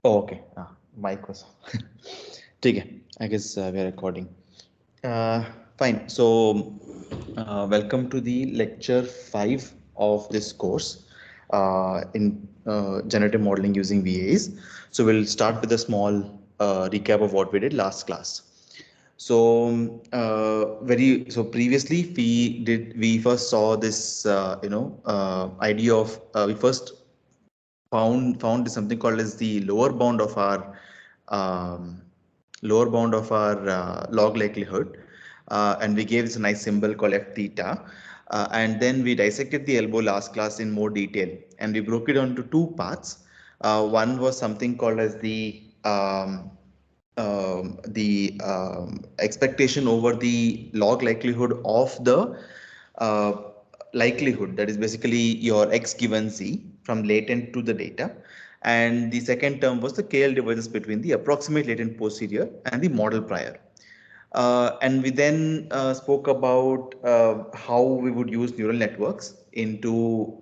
Oh, okay. Mic was. Okay. I guess we are recording. Fine. So, welcome to the lecture 5 of this course in generative modeling using VAs. So, we'll start with a small recap of what we did last class. So, previously we first saw this idea of we first found something called as the um, lower bound of our log likelihood, and we gave this a nice symbol called f theta, and then we dissected the elbow last class in more detail, and we broke it down into two parts. One was something called as the expectation over the log likelihood of the uh, likelihood, that is basically your x given z from latent to the data, and the second term was the KL divergence between the approximate latent posterior and the model prior. And we then spoke about how we would use neural networks into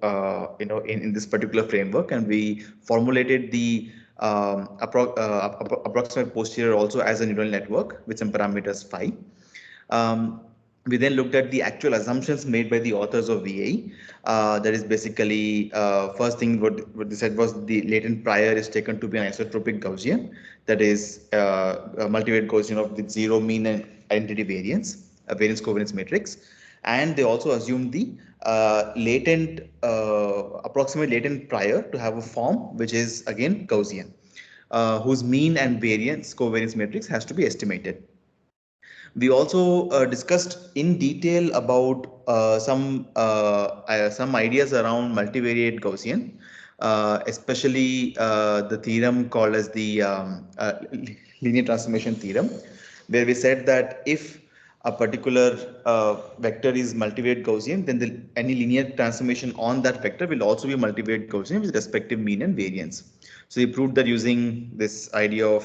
in this particular framework, and we formulated the approximate posterior also as a neural network with some parameters phi. Um, we then looked at the actual assumptions made by the authors of VAE. That is basically what they said was the latent prior is taken to be an isotropic Gaussian, that is a multivariate Gaussian of with zero mean and identity variance, a variance covariance matrix. And they also assumed the approximate latent prior to have a form which is again Gaussian, whose mean and variance covariance matrix has to be estimated. We also discussed in detail about some ideas around multivariate Gaussian, especially the theorem called as the linear transformation theorem, where we said that if a particular vector is multivariate Gaussian, then any linear transformation on that vector will also be multivariate Gaussian with respective mean and variance. So we proved that using this idea of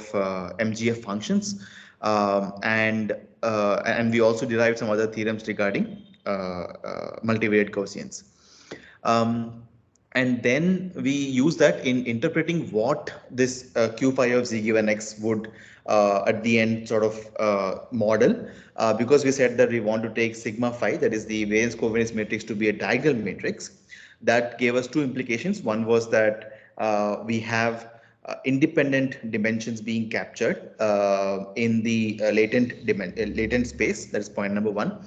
MGF functions, and we also derived some other theorems regarding multivariate Gaussians. And then we use that in interpreting what this q phi of z given x would at the end sort of model, because we said that we want to take sigma phi, that is the variance covariance matrix, to be a diagonal matrix. That gave us two implications. One was that we have independent dimensions being captured in the latent space. That is point number one.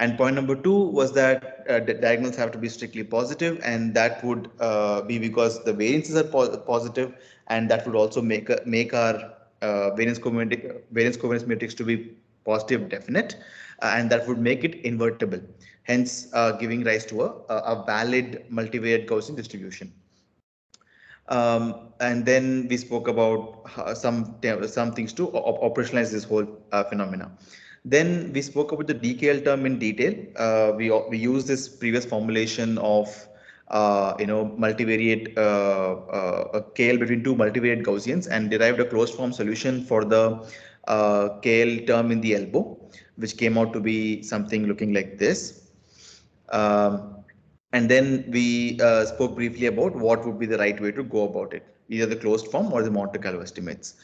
And point number two was that the diagonals have to be strictly positive, and that would be because the variances are positive, and that would also make our variance covariance matrix to be positive definite, and that would make it invertible, hence giving rise to a valid multivariate Gaussian distribution. And then we spoke about some things to operationalize this whole phenomena. Then we spoke about the DKL term in detail. We used this previous formulation of multivariate KL between two multivariate Gaussians and derived a closed form solution for the KL term in the elbow, which came out to be something looking like this. And then we spoke briefly about what would be the right way to go about it, either the closed form or the Monte Carlo estimates.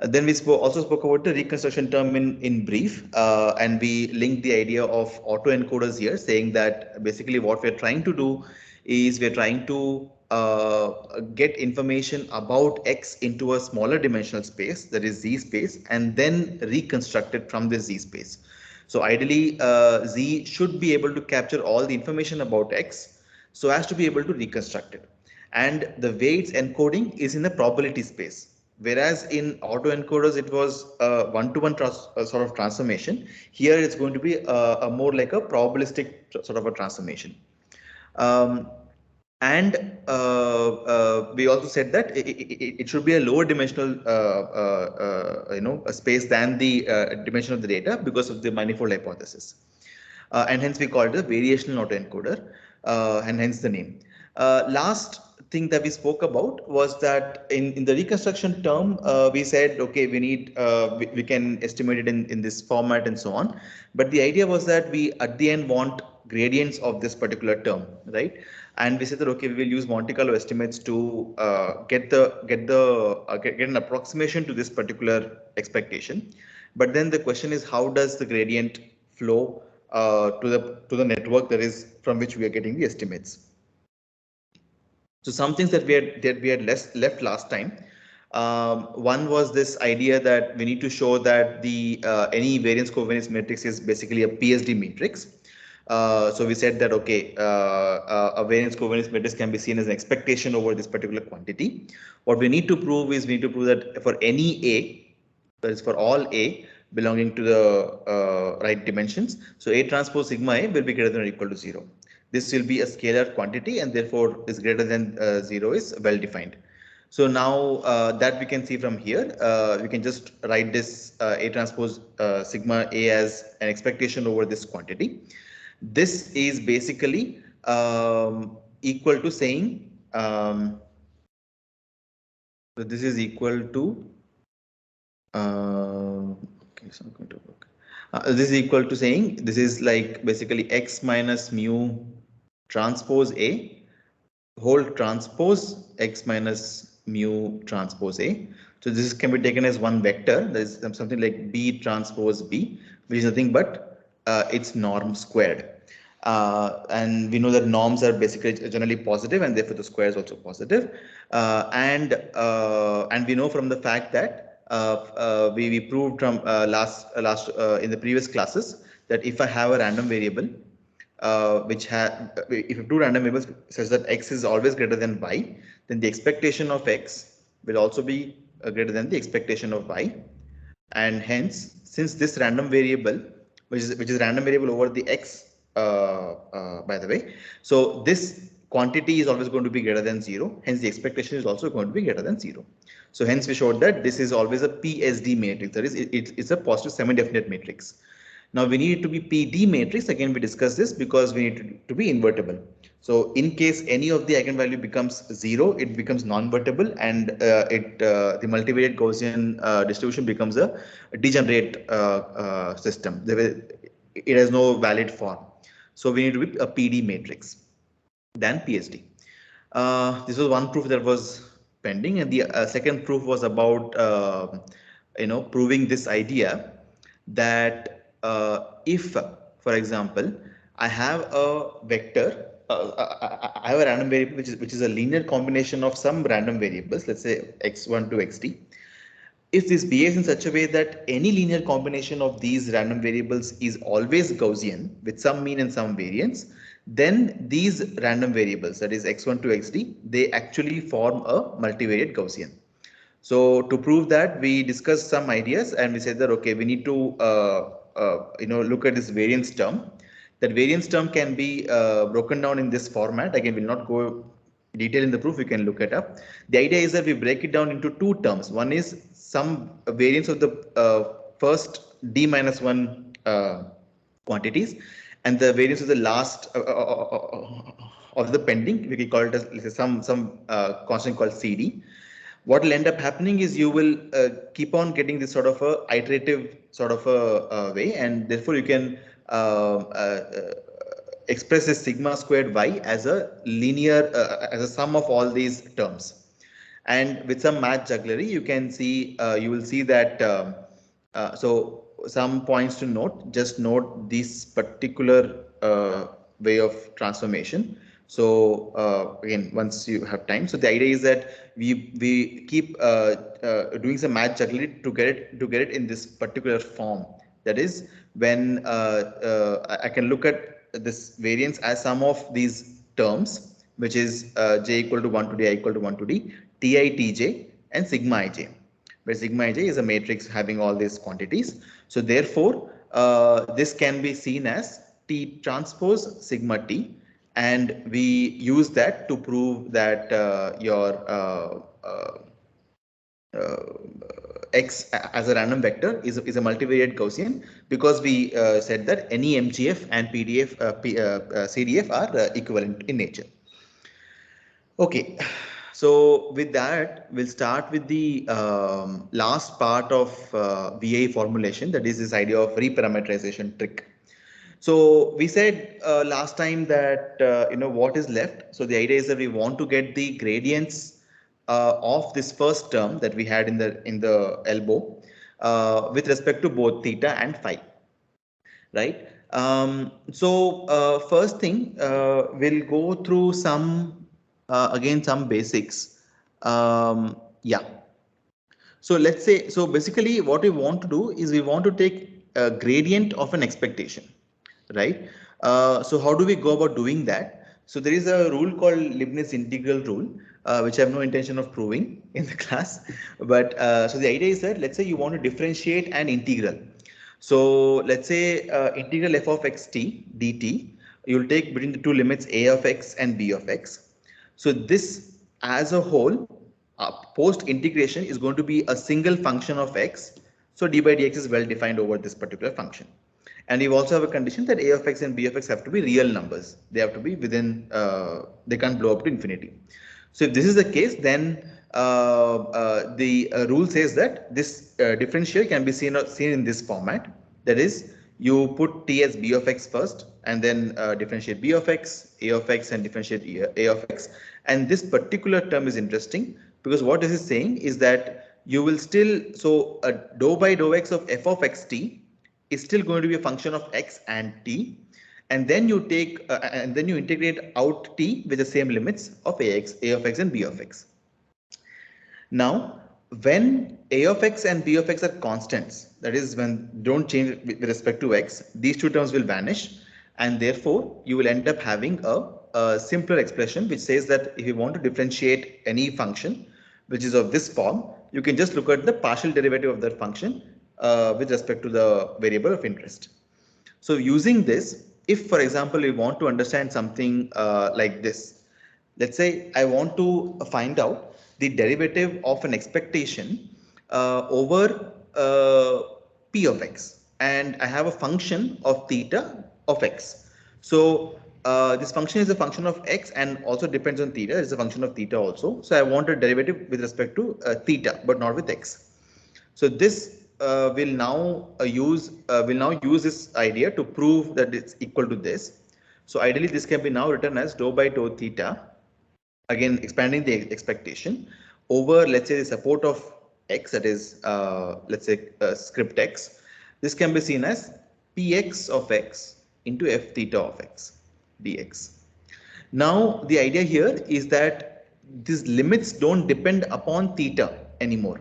Then we also spoke about the reconstruction term in brief, and we linked the idea of autoencoders here, saying that basically what we're trying to do is we're trying to get information about X into a smaller dimensional space, that is Z space, and then reconstruct it from the Z space. So ideally, Z should be able to capture all the information about X so as to be able to reconstruct it. And the way it's encoding is in the probability space. Whereas in autoencoders, it was a one-to-one sort of transformation. Here, it's going to be a more like a probabilistic sort of a transformation. And we also said that it should be a lower dimensional a space than the dimension of the data because of the manifold hypothesis, and hence we call it a variational autoencoder, and hence the name. Last thing that we spoke about was that in the reconstruction term, we said, okay, we need we can estimate it in this format and so on, but the idea was that we at the end want gradients of this particular term, right? And we said that okay, we will use Monte Carlo estimates to get an approximation to this particular expectation. But then the question is, how does the gradient flow to the network that is from which we are getting the estimates? So some things that we had left last time. One was this idea that we need to show that the any variance covariance matrix is basically a PSD matrix. So we said that okay, a variance covariance matrix can be seen as an expectation over this particular quantity. What we need to prove is we need to prove that for any A, that is for all A belonging to the right dimensions. So A transpose sigma A will be greater than or equal to 0. This will be a scalar quantity and therefore is greater than 0 is well defined. So now that we can see from here, we can just write this A transpose sigma A as an expectation over this quantity. This is basically equal to saying, so this is equal to, okay, so I'm going to work. This is equal to saying this is like basically x minus mu transpose A whole transpose x minus mu transpose A. So this can be taken as one vector. There is something like B transpose B, which is nothing but its norm squared. And we know that norms are basically generally positive, and therefore the square is also positive. And we know from the fact that we proved from last in the previous classes that if I have a random variable which have if two random variables such that x is always greater than y, then the expectation of x will also be greater than the expectation of y, and hence since this random variable which is random variable over the x by the way, so this quantity is always going to be greater than 0, hence the expectation is also going to be greater than 0. So hence we showed that this is always a PSD matrix, that is it's a positive semi-definite matrix. Now we need it to be PD matrix. Again, we discussed this because we need to be invertible. So in case any of the eigenvalue becomes 0, it becomes non-invertible, and the multivariate Gaussian distribution becomes a degenerate system. It has no valid form. So we need to be a PD matrix than PSD. This was one proof that was pending, and the second proof was about proving this idea that if, for example, I have a vector, I have a random variable which is a linear combination of some random variables, let's say x1 to xt. If this behaves in such a way that any linear combination of these random variables is always Gaussian with some mean and some variance, then these random variables, that is x1 to xt, they actually form a multivariate Gaussian. So to prove that, we discussed some ideas and we said that okay, we need to look at this variance term. That variance term can be broken down in this format. Again, we'll not go detail in the proof. You can look it up. The idea is that we break it down into two terms. One is some variance of the first d minus 1 quantities, and the variance of the last of the pending. We can call it as some constant called CD. What will end up happening is you will keep on getting this sort of a iterative sort of a way, and therefore you can express this sigma squared y as a linear as a sum of all these terms. And with some math jugglery, you can see you will see that so some points to note. Just note this particular way of transformation. So again, once you have time, so the idea is that we keep doing some math jugglery to get it in this particular form. That is when I can look at this variance as sum of these terms, which is j equal to 1 to d, I equal to 1 to d, ti tj, and sigma ij, where sigma ij is a matrix having all these quantities. So therefore, this can be seen as T transpose sigma T, and we use that to prove that your x as a random vector is a multivariate Gaussian, because we said that any MGF and PDF, CDF are equivalent in nature. Okay, so with that, we'll start with the last part of VAE formulation, that is this idea of reparameterization trick. So we said last time that what is left. So the idea is that we want to get the gradients of this first term that we had in the elbow with respect to both theta and phi, right? First thing, we'll go through some again some basics. Yeah. So let's say, so basically what we want to do is we want to take a gradient of an expectation, right? So how do we go about doing that? So there is a rule called Leibniz integral rule, which I have no intention of proving in the class. But so the idea is that, let's say you want to differentiate an integral. So let's say integral f of x t dt, you'll take between the two limits a of x and b of x. So this as a whole, post integration is going to be a single function of x. So d by dx is well defined over this particular function. And you also have a condition that a of x and b of x have to be real numbers. They have to be within, they can't blow up to infinity. So if this is the case, then the rule says that this differential can be seen in this format. That is, you put t as b of x first, and then differentiate b of x, a of x, and differentiate a of x. And this particular term is interesting because what this is saying is that you will still, so dou by dou x of f of x t is still going to be a function of x and t, and then you take and then you integrate out t with the same limits of a of x and b of x. Now, when a of x and b of x are constants, that is when don't change with respect to x, these two terms will vanish, and therefore you will end up having a simpler expression which says that if you want to differentiate any function which is of this form, you can just look at the partial derivative of that function with respect to the variable of interest. So using this, if for example we want to understand something like this, let's say I want to find out the derivative of an expectation over p of x, and I have a function of theta of x. So this function is a function of x and also depends on theta. It's a function of theta also. So I want a derivative with respect to theta, but not with x. So this will now use this idea to prove that it's equal to this. So ideally, this can be now written as dou by dou theta, again expanding the expectation over, let's say, the support of x, that is let's say script x. This can be seen as px of x into f theta of x dx. Now the idea here is that these limits don't depend upon theta anymore,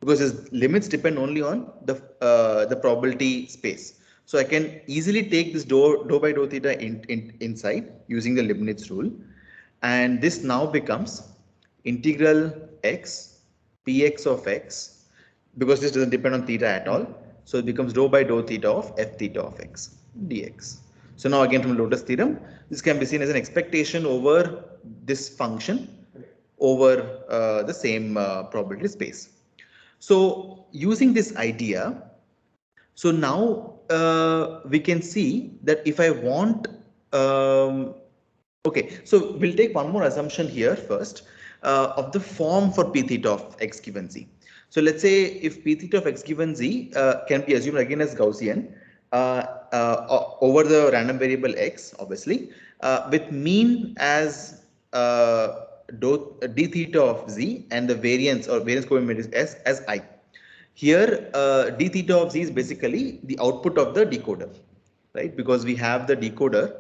because these limits depend only on the probability space. So I can easily take this dou by dou theta inside using the Leibniz rule, and this now becomes integral x px of x, because this doesn't depend on theta at all. So it becomes dou by dou theta of f theta of x dx. So now again from Lotus theorem, this can be seen as an expectation over this function over the same probability space. So using this idea, so now we can see that if I want, okay, so we'll take one more assumption here first of the form for p theta of x given z. So let's say if p theta of x given z can be assumed again as Gaussian over the random variable x, obviously, with mean as d theta of z and the variance or variance coefficient is s as I. Here, d theta of z is basically the output of the decoder, right? Because we have the decoder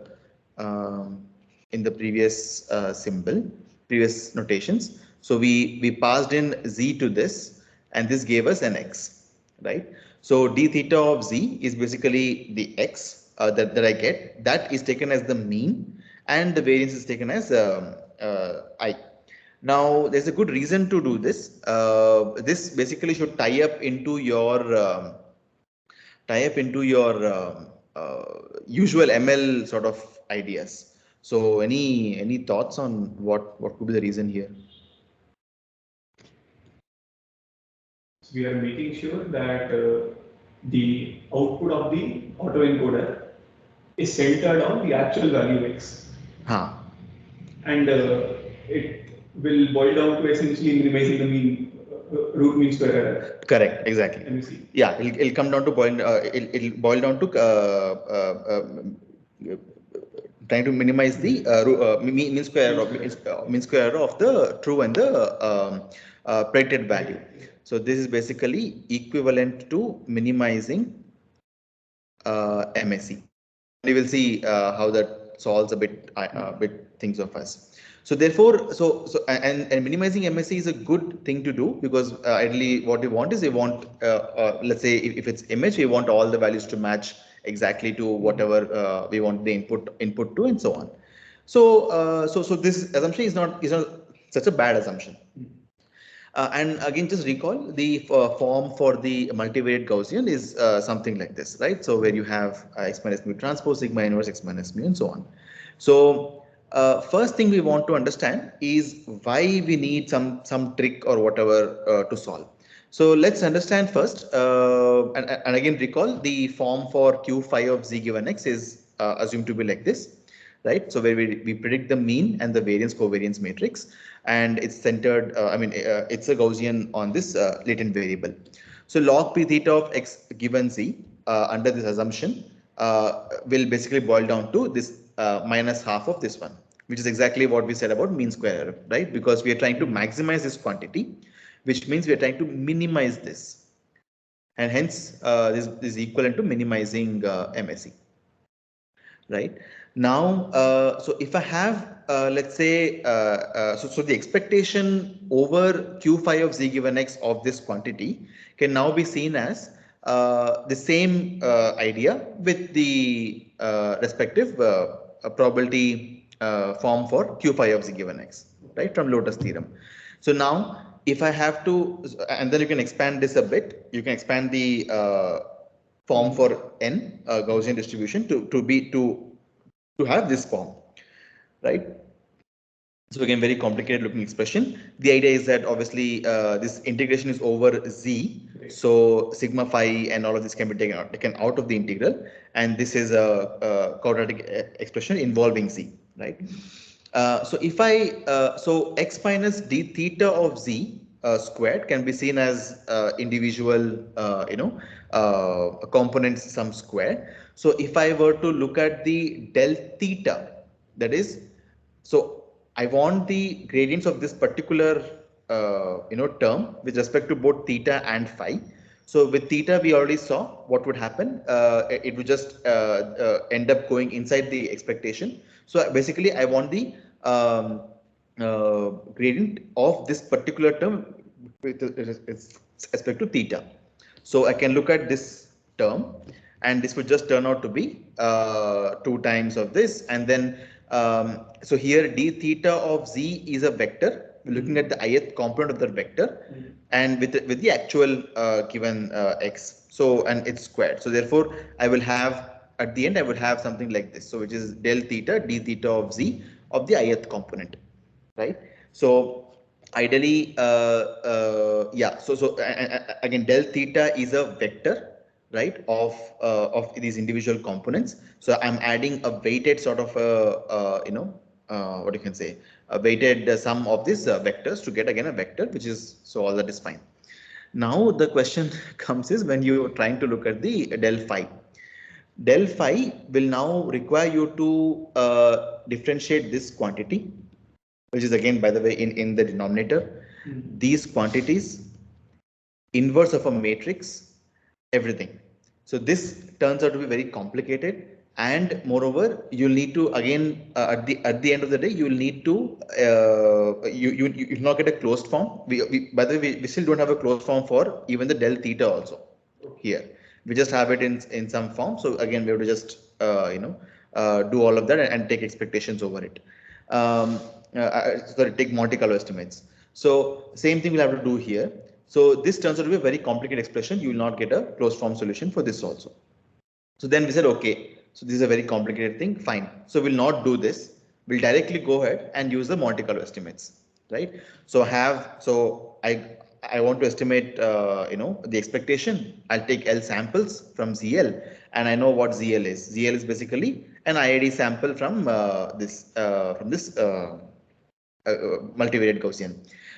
in the previous symbol, previous notations. So we passed in z to this, and this gave us an x, right? So d theta of z is basically the x that I get. That is taken as the mean, and the variance is taken as I. Now, there's a good reason to do this. This basically should tie up into your usual ML sort of ideas. So, any thoughts on what could be the reason here? We are making sure that the output of the autoencoder is centered on the actual value x. Huh. And it will boil down to essentially minimizing the mean root mean square error. Correct, exactly. MSE. Yeah, it'll come down to it'll boil down to trying to minimize the mean square error of the true and the predicted value. So this is basically equivalent to minimizing MSE. We will see how that solves a bit things of us. So therefore, and minimizing MSE is a good thing to do, because ideally what we want is let's say if it's image, we want all the values to match exactly to whatever we want the input to, and so on. So this assumption is not such a bad assumption. And again, just recall the form for the multivariate Gaussian is something like this, right? So where you have x minus mu transpose sigma inverse x minus mu and so on. So first thing we want to understand is why we need some trick or whatever to solve. So let's understand first, and again recall the form for q phi of z given x is assumed to be like this, right? So where we predict the mean and the variance covariance matrix, and it's centered, it's a Gaussian on this latent variable. So log p theta of x given z under this assumption will basically boil down to this minus half of this one, which is exactly what we said about mean square error, right? Because we are trying to maximize this quantity, which means we are trying to minimize this, and hence this is equivalent to minimizing MSE. Right now, so if I have let's say so the expectation over q phi of z given x of this quantity can now be seen as the same idea with the respective probability form for q phi of z given x, right, from Lotus theorem. So now if I have to, and then you can expand this a bit, you can expand the form for n Gaussian distribution to have this form, right? So again, very complicated looking expression. The idea is that obviously this integration is over z, so sigma phi and all of this can be taken out of the integral, and this is a quadratic expression involving z, right? So if so x minus d theta of z squared can be seen as individual components sum squared. So if I were to look at the del theta, that is, so I want the gradients of this particular term with respect to both theta and phi. So with theta, we already saw what would happen. It would just end up going inside the expectation. So basically, I want the gradient of this particular term with respect to theta. So I can look at this term, and this would just turn out to be 2 times of this, and then so here d theta of z is a vector. We're looking at the ith component of the vector, and with the actual given x. So and it's squared. So therefore, I will have at the end I will have something like this. So which is del theta d theta of z of the ith component, right? So ideally, yeah. So again, del theta is a vector, right, of these individual components. So I'm adding a weighted sort of what you can say, a weighted sum of these vectors to get again a vector, which is, so all that is fine. Now the question comes is when you're trying to look at the del phi. Del phi will now require you to differentiate this quantity, which is again, by the way, in the denominator, these quantities, inverse of a matrix, everything. So this turns out to be very complicated, and moreover, you'll need to again at the end of the day, you'll need to you not get a closed form. By the way, we still don't have a closed form for even the del theta also here. We just have it in some form. So again, we have to just do all of that and take expectations over it. Sorry, take Monte Carlo estimates. So same thing we'll have to do here. So this turns out to be a very complicated expression. You will not get a closed form solution for this also. So then we said, okay, so this is a very complicated thing. Fine. So we'll not do this. We'll directly go ahead and use the Monte Carlo estimates, right? So I want to estimate, the expectation. I'll take L samples from ZL, and I know what ZL is. ZL is basically an IID sample from this multivariate Gaussian.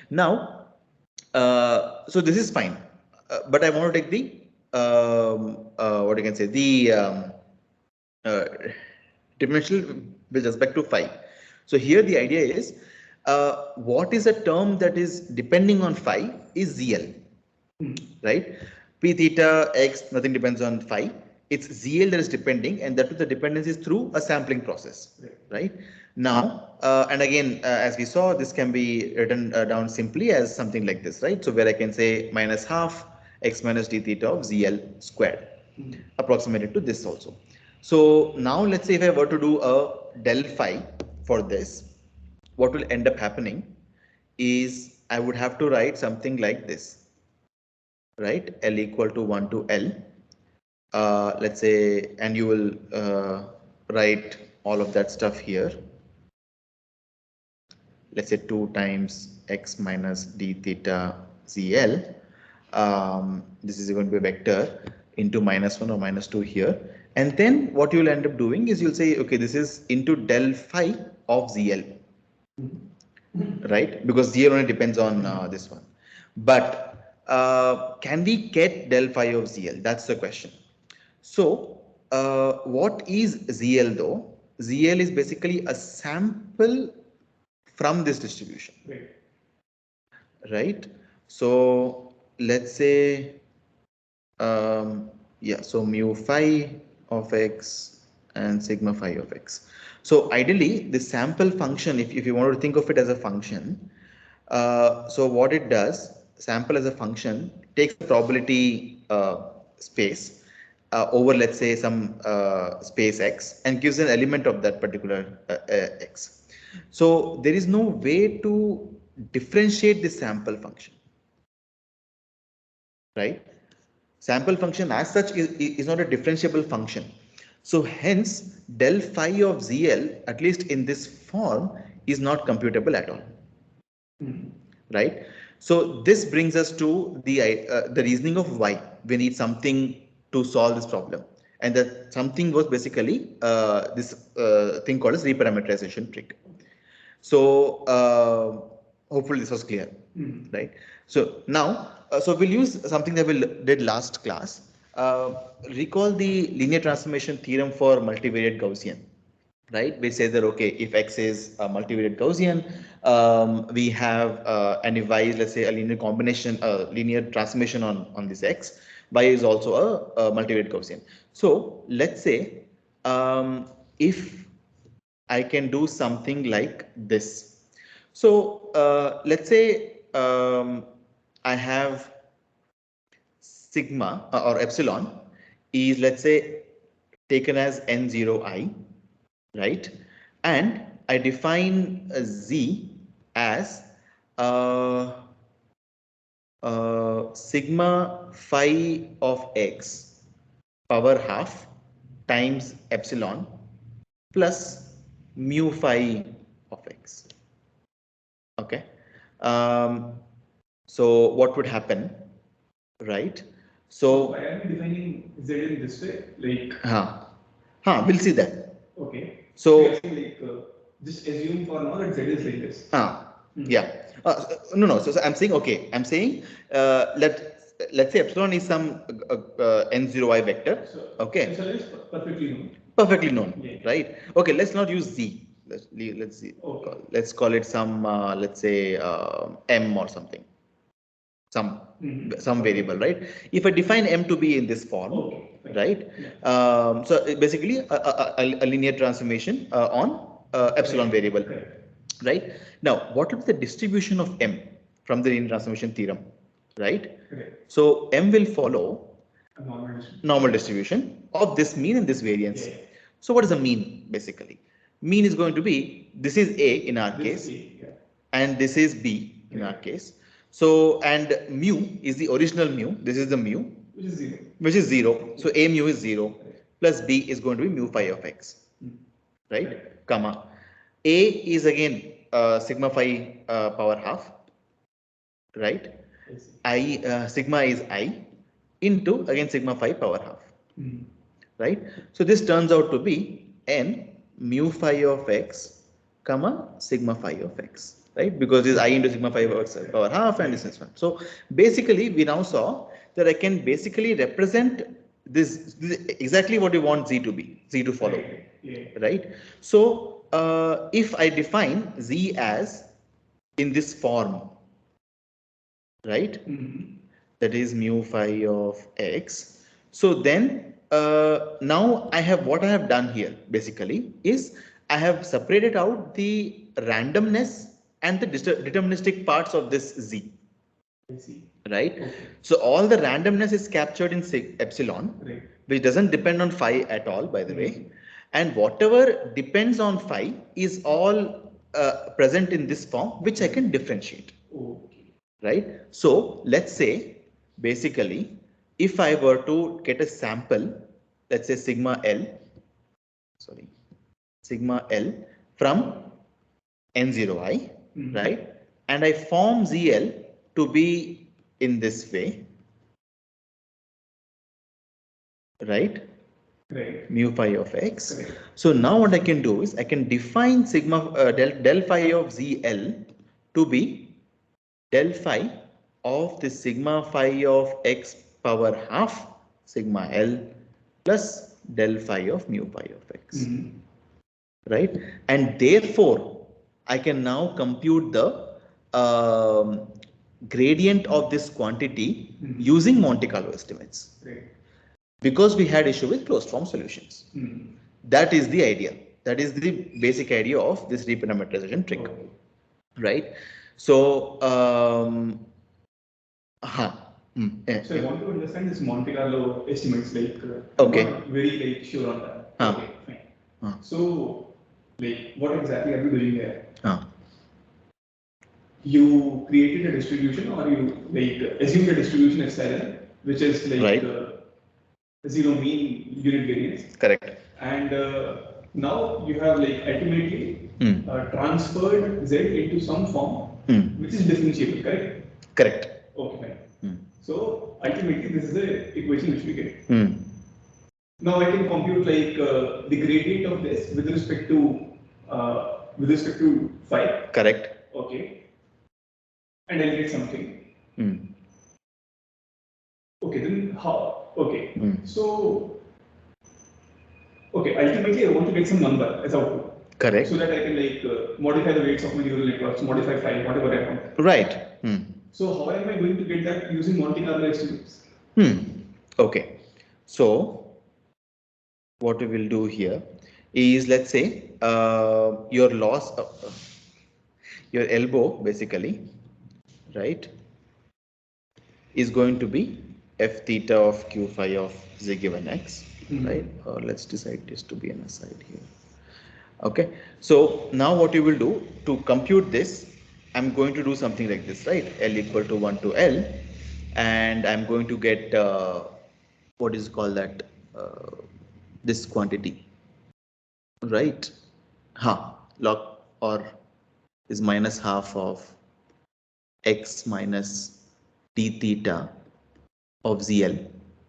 Now, So this is fine, but I want to take the what you can say the uh, differential with respect to phi. So here the idea is what is a term that is depending on phi is ZL, right? P theta x nothing depends on phi. It's ZL that is depending, and that the dependence is through a sampling process, right? Now, and again, as we saw, this can be written down simply as something like this, right? So where I can say minus half x minus d theta of ZL squared, approximated to this also. So now let's say if I were to do a del phi for this, what will end up happening is I would have to write something like this, right? L equal to 1 to L. Let's say, and you will write all of that stuff here. Let's say 2 times x minus d theta ZL. This is going to be a vector into minus 1 or minus 2 here. And then what you'll end up doing is you'll say, okay, this is into del phi of ZL, right? Because ZL only depends on this one. But can we get del phi of ZL? That's the question. So what is ZL though? ZL is basically a sample from this distribution, right? So let's say, yeah, so mu phi of x and sigma phi of x. So ideally, the sample function, if you want to think of it as a function, so what it does, sample as a function takes a probability space over, let's say, some space x and gives an element of that particular x. So there is no way to differentiate the sample function, right? Sample function as such is not a differentiable function. So hence del phi of ZL, at least in this form, is not computable at all. Right? So this brings us to the reasoning of why we need something to solve this problem. And that something was basically this thing called as reparameterization trick. So hopefully this was clear, right? So now, so we'll use something that we did last class. Recall the linear transformation theorem for multivariate Gaussian, right? Which says that, okay, if X is a multivariate Gaussian, we have, and if Y is, let's say, a linear combination, linear transformation on this X, Y is also a multivariate Gaussian. So let's say, if I can do something like this. So let's say I have sigma or epsilon is, let's say, taken as n0i, right? And I define z as uh, sigma phi of x power half times epsilon plus mu phi of x. Okay. Um, so what would happen, right? So why are we defining z in this way? Like, we'll see that. Okay. So you're saying like just assume for now that z is like this. Yeah. No. So I'm saying, okay. I'm saying let's say epsilon is some n0i vector. Okay. Epsilon is perfectly known. Perfectly known, Yeah. right? Okay. Let's not use z. Let's see. Okay. Let's call it some let's say m or something. Some variable, right? If I define m to be in this form, Okay. right? Yeah. So basically a linear transformation on epsilon variable. Right? Now, what is the distribution of m from the linear transformation theorem, right? So m will follow A normal distribution of this mean and this variance. Yeah. So what is the mean basically? Mean is going to be, this is a in our case, and this is b in our case. So, and mu is the original mu, this is the mu, which is 0. So a mu is 0 plus b is going to be mu phi of x, right? Comma. A is again sigma phi power half, right? Sigma is I into again sigma phi power half, right? So this turns out to be n mu phi of x, comma sigma phi of x. right? Because this I into sigma phi power half and this is one. So basically, we now saw that I can basically represent this exactly what you want Z to be, Z to follow, right? So if I define Z as in this form, right? That is mu phi of x. So then now I have what I have done here basically is I have separated out the randomness and the deterministic parts of this Z. I see. Right? Okay. So all the randomness is captured in epsilon, right, which doesn't depend on phi at all, by the way. And whatever depends on phi is all present in this form, which I can differentiate. Okay. Right? So let's say, basically, if I were to get a sample, let's say sigma L, sorry, sigma L from N0I, right? And I form ZL to be in this way, right? Right. Mu phi of x. Correct. So now what I can do is I can define sigma del phi of ZL to be del phi of the sigma phi of x power half sigma L plus del phi of mu phi of x. Right? And therefore, I can now compute the gradient of this quantity using Monte Carlo estimates. Right. Because we had issue with closed form solutions. That is the idea. That is the basic idea of this reparameterization trick. Okay. Right? So, So I want to understand this Monte Carlo estimates, like, okay. I'm not very like sure on that. Okay, fine. So, like, what exactly are you doing here? You created a distribution, or you like assumed a distribution epsilon, which is like right. Zero mean unit variance. Correct. And now you have like ultimately transferred Z into some form which is differentiable, correct? Correct. Okay, fine. So ultimately this is the equation which we get. Now I can compute like the gradient of this with respect to phi. Correct. Okay. And I'll get something. Okay, then how? Okay. So, okay, ultimately I want to get some number as output. Correct. So that I can like modify the weights of my neural networks, modify phi, whatever I want. Right. So how am I going to get that using Monte Carlo estimates? Okay. So what we will do here is, let's say your loss, your elbow basically, right, is going to be f theta of q phi of z given x, right? Or let's decide this to be an aside here. Okay. So now what you will do to compute this, I'm going to do something like this, right? L equal to 1 to L, and I'm going to get what is called that this quantity, right? Log or is minus half of x minus d theta of ZL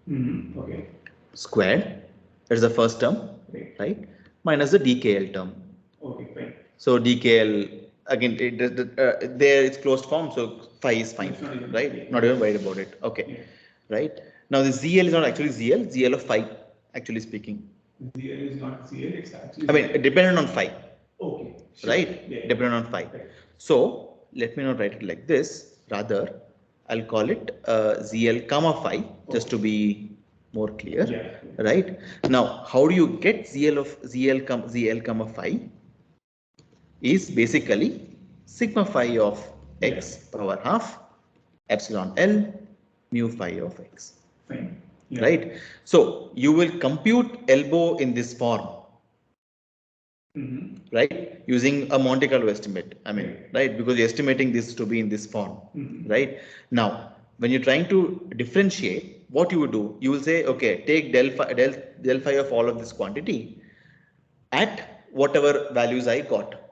Okay. squared. That's the first term, right? Minus the DKL term. Okay, fine. So DKL again, there it's closed form, so phi is fine, right? Not even worried about it. Okay, right? Now the ZL is not actually ZL, ZL of phi, actually speaking. ZL is not ZL, it's actually. I mean, dependent on phi. Okay. Sure. Right? Yeah. Dependent on phi. Right. So let me not write it like this. Rather, I'll call it ZL comma phi, just to be more clear. Yeah. Right? Now, how do you get ZL comma phi? Is basically sigma phi of x power half epsilon L mu phi of x. Fine. Yeah. Right? So you will compute elbow in this form. Right? Using a Monte Carlo estimate. I mean, right? Because you're estimating this to be in this form. Right? Now, when you're trying to differentiate, what you would do, you will say, okay, take del phi of all of this quantity at whatever values I got.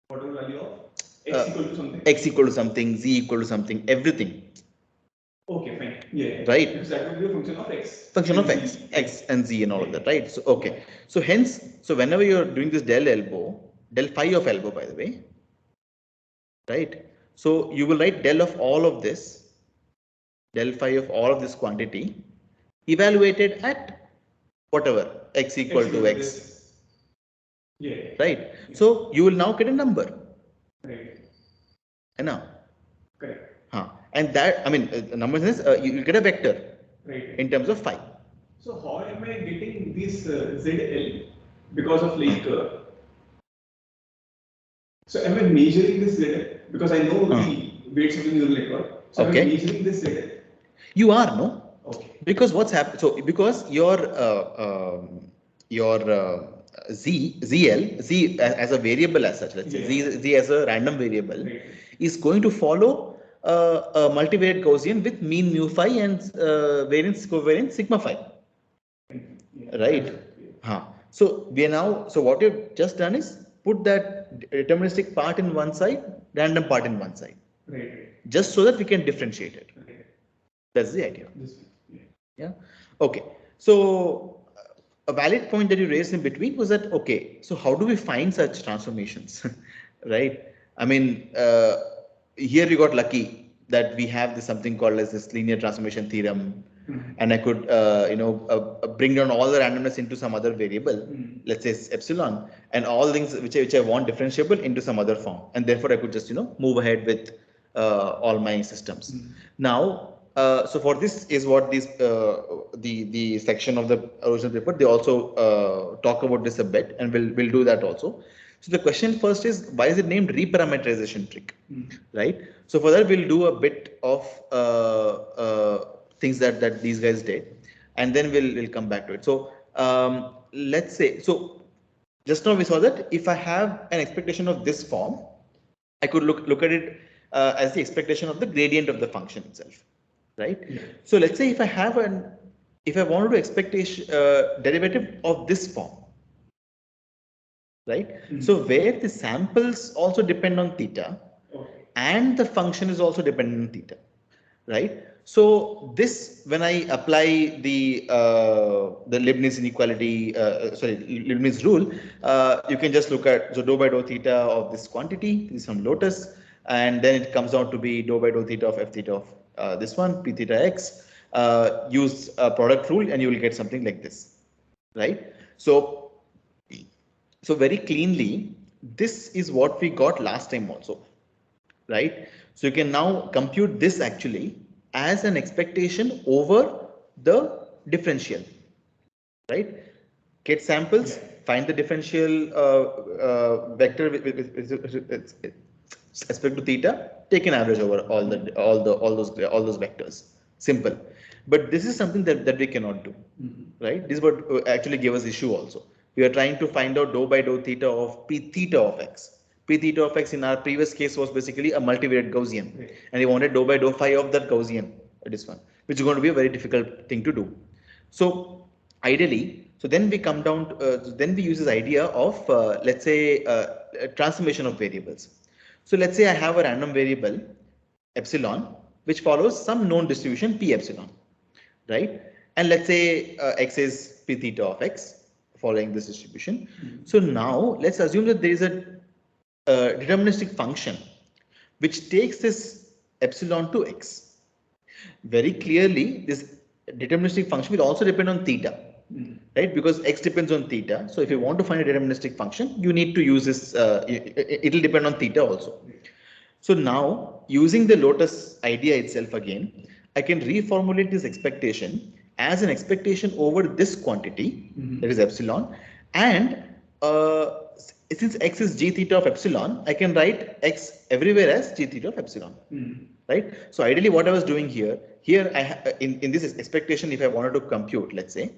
Whatever value of x equal to something? X equal to something, z equal to something, everything. Okay, fine. Yeah. Right? Because that would be a function of x. Function of x, x and z and all of that, right? So, okay. So hence, so whenever you're doing this del phi of elbow, by the way, right? So you will write del of all of this, del phi of all of this quantity, evaluated at whatever x equal to x, yeah, right? So you will now get a number, right, and now, correct, and that, I mean, number is you get a vector right. in terms of phi. So how am I getting this ZL because of like? So am I measuring this ZL because I know the weights of the neural network? So am I measuring this ZL? You are, no? Okay. Because what's happened? So because your Z as a variable as such, let's say Z as a random variable, is going to follow a multivariate Gaussian with mean mu phi and variance covariance sigma phi. Right. So we are now, so what you've just done is put that deterministic part in one side, random part in one side. Right. Just so that we can differentiate it. Right. That's the idea. Yeah. Okay. So a valid point that you raised in between was that, okay, so how do we find such transformations? Right. I mean, here we got lucky that we have this something called as this linear transformation theorem. And I could, bring down all the randomness into some other variable, let's say epsilon, and all things which I want differentiable into some other form. And therefore I could just, move ahead with all my systems. Now, so for this is what these the section of the original paper, they also talk about this a bit, and we'll do that also. So the question first is, why is it named reparameterization trick, right? So for that we'll do a bit of things that these guys did, and then we'll come back to it. So let's say, so just now we saw that if I have an expectation of this form, I could look at it as the expectation of the gradient of the function itself, right? Yeah. So let's say if I wanted to expectation derivative of this form, right? So where the samples also depend on theta, and the function is also dependent on theta, right? So this, when I apply the Leibniz inequality, Leibniz rule, you can just look at, so dou by dou theta of this quantity, this is from lotus, and then it comes out to be dou by dou theta of f theta of this one, p theta x. Use a product rule and you will get something like this, right? So very cleanly, this is what we got last time also, right? So you can now compute this actually as an expectation over the differential, right? Get samples, find the differential vector with respect to theta, take an average over all those vectors. Simple. But this is something that we cannot do, right? This is what actually gave us issue also. We are trying to find out dou by dou theta of p theta of x. P theta of x in our previous case was basically a multivariate Gaussian, and we wanted dou by dou phi of that Gaussian, this one, which is going to be a very difficult thing to do. So ideally, so then we come down to, then we use this idea of, let's say, transformation of variables. So let's say I have a random variable epsilon, which follows some known distribution p epsilon, right? And let's say x is p theta of x following this distribution. So now let's assume that there is a deterministic function which takes this epsilon to x. Very clearly, this deterministic function will also depend on theta, right? Because x depends on theta. So if you want to find a deterministic function, you need to use this, it will depend on theta also. So now, using the lotus idea itself again, I can reformulate this expectation as an expectation over this quantity, that is epsilon, and since x is g theta of epsilon, I can write x everywhere as g theta of epsilon, right? So ideally, what I was doing here in this expectation, if I wanted to compute, let's say,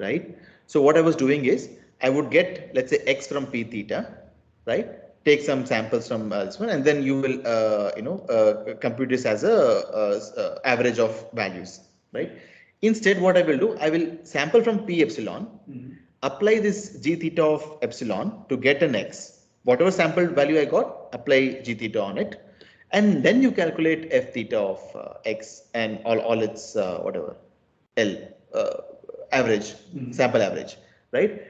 right? So what I was doing is I would get, let's say, x from p theta, right? Take some samples from this one, and then you will, compute this as a average of values, right? Instead, what I will do, I will sample from p epsilon, apply this g theta of epsilon to get an x. Whatever sampled value I got, apply g theta on it, and then you calculate f theta of x and all its whatever L average, sample average, right?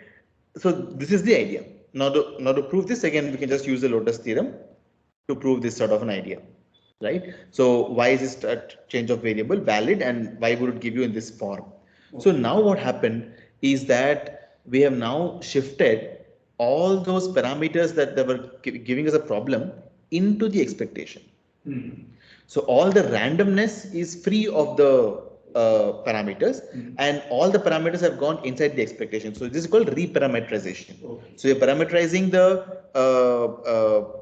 So this is the idea. Now to prove this again, we can just use the lotus theorem. to prove this sort of an idea, right? So why is this change of variable valid, and why would it give you in this form? So now what happened is that we have now shifted all those parameters that they were giving us a problem into the expectation. So all the randomness is free of the parameters, and all the parameters have gone inside the expectation. So this is called reparameterization. So you're parameterizing the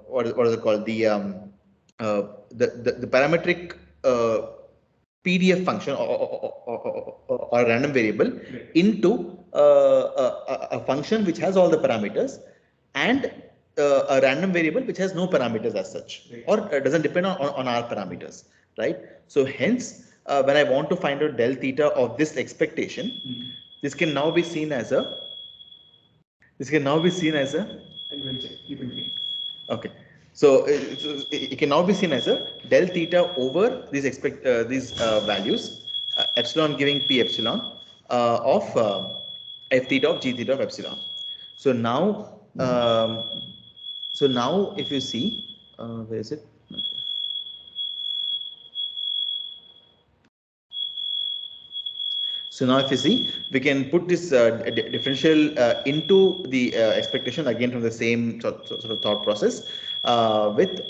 what is it called, the parametric PDF function or a random variable into a function which has all the parameters, and a random variable which has no parameters as such, or doesn't depend on our parameters, right? So hence, when I want to find out del theta of this expectation, this can now be seen as a, okay. So it can now be seen as a del theta over these values, epsilon giving p epsilon of f theta of g theta of epsilon. So now, if you see, where is it? Okay. So now if you see, we can put this differential into the expectation again from the same sort of thought process, with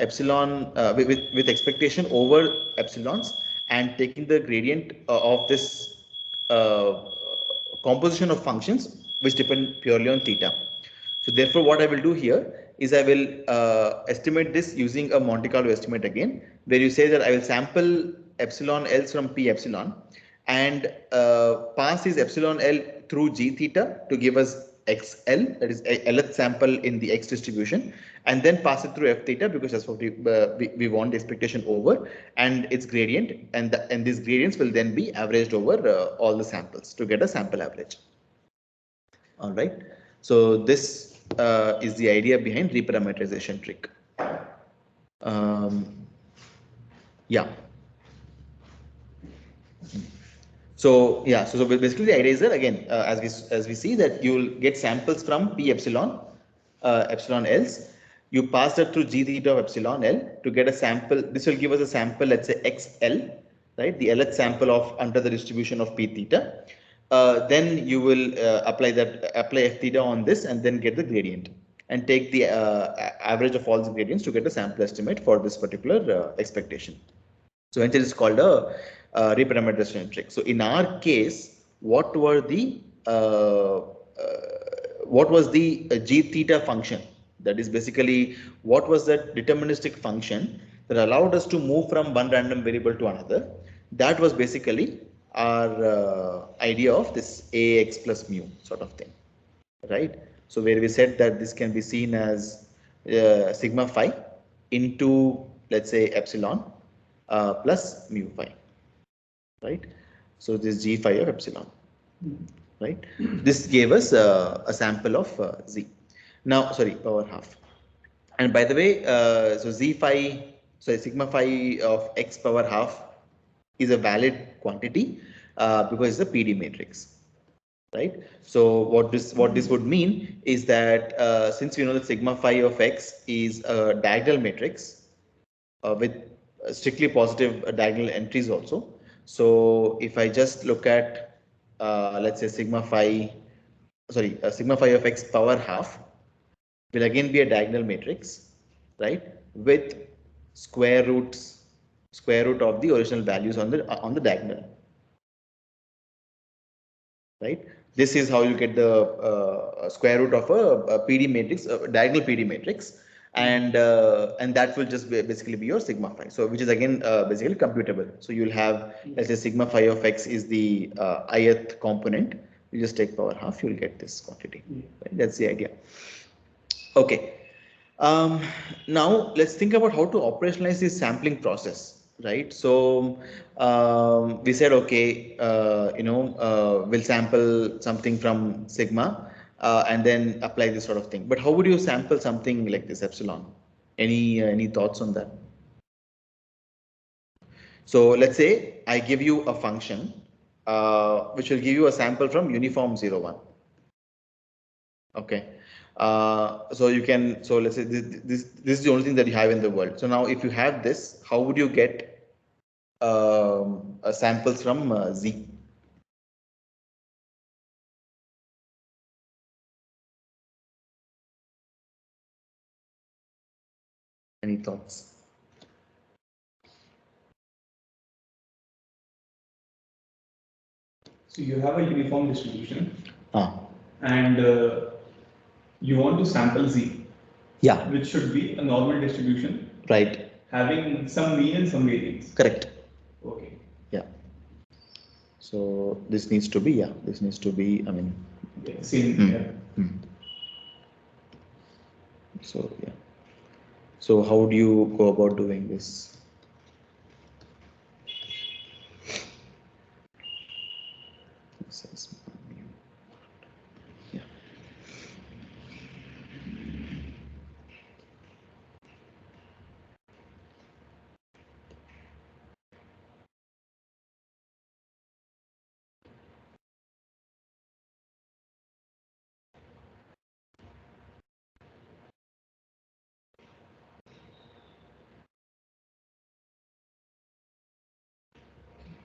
epsilon, with expectation over epsilons, and taking the gradient of this uh, composition of functions which depend purely on theta. So therefore what I will do here is I will estimate this using a Monte Carlo estimate again, where you say that I will sample epsilon else from p epsilon, and pass this epsilon L through g theta to give us XL, that is a Lth sample in the X distribution, and then pass it through F theta, because that's what we want the expectation over, and its gradient, and these gradients will then be averaged over all the samples to get a sample average. All right. So this is the idea behind reparameterization trick. Yeah. So yeah, so basically the idea is that again, as we see that you will get samples from p epsilon, epsilon else. You pass that through g theta of epsilon L to get a sample. This will give us a sample, let's say XL, right? The Lth sample of under the distribution of p theta. Then you will apply f theta on this, and then get the gradient, and take the average of all the gradients to get a sample estimate for this particular expectation. So hence it is called a reparameterization trick. So in our case, what was the g theta function? That is basically what was the deterministic function that allowed us to move from one random variable to another. That was basically our idea of this ax plus mu sort of thing, right? So where we said that this can be seen as sigma phi into, let's say, epsilon plus mu phi, right? So this g phi of epsilon, right? This gave us a sample of z. Now, sorry, power half. And by the way, so z phi, so sigma phi of x power half is a valid quantity because it's a PD matrix, right? So what this would mean is that since we know that sigma phi of x is a diagonal matrix with strictly positive diagonal entries also. So if I just look at let's say sigma phi of x power half will again be a diagonal matrix, right? With square root of the original values on the diagonal, right? This is how you get the square root of a PD matrix, a diagonal PD matrix, and that will just basically be your sigma phi. So which is again basically computable. So you'll have, let's say, sigma phi of x is the ith component. You just take power half, you'll get this quantity. Right? That's the idea. Okay. Now let's think about how to operationalize this sampling process, right? So we said, okay, we'll sample something from sigma and then apply this sort of thing. But how would you sample something like this epsilon? Any thoughts on that? So let's say I give you a function which will give you a sample from uniform 0, 1. Okay. So you can, so let's say this is the only thing that you have in the world. So now if you have this, how would you get samples from Z? Any thoughts? So you have a uniform distribution Ah, and you want to sample Z, yeah, which should be a normal distribution right. having some mean and some variance. Correct. Okay. Yeah. So this needs to be, yeah, this needs to be, I mean, Yeah, same. Yeah. So yeah. So how do you go about doing this? Yeah.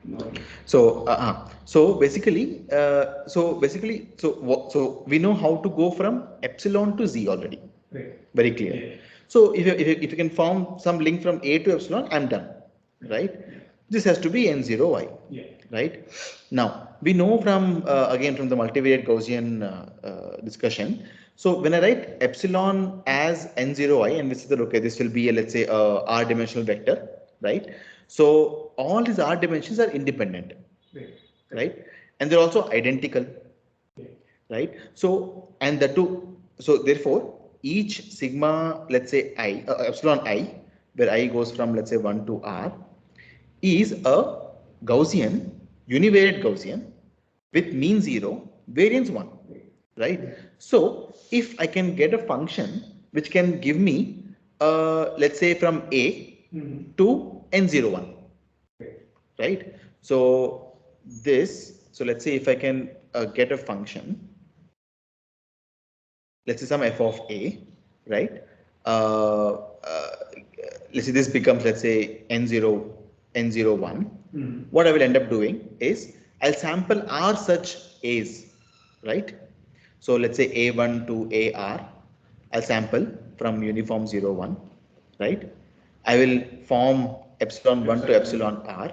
No. So we know how to go from epsilon to Z already. Right. Very clear. Yeah. So if you can form some link from A to epsilon, I'm done. Right? Yeah. This has to be N0Y. Yeah. Right? Now, we know from, again, from the multivariate Gaussian discussion. So when I write epsilon as N0Y, and we say that, okay, this will be, let's say, a R dimensional vector, right? So all these R dimensions are independent, Right. right? And they're also identical, Yeah. right? So, and the two, so therefore, each sigma, let's say I, epsilon I, where I goes from, let's say, 1 to R, is a Gaussian, univariate Gaussian with mean 0, variance 1, right? So if I can get a function which can give me, let's say from A to N01, right? So this, so let's say if I can get a function, let's say some f of A, right? Let's say this becomes, let's say N0, N01. What I will end up doing is I'll sample R such A's, right? So let's say A1 to AR, I'll sample from uniform 0, 1, right? I will form epsilon 1 to epsilon R,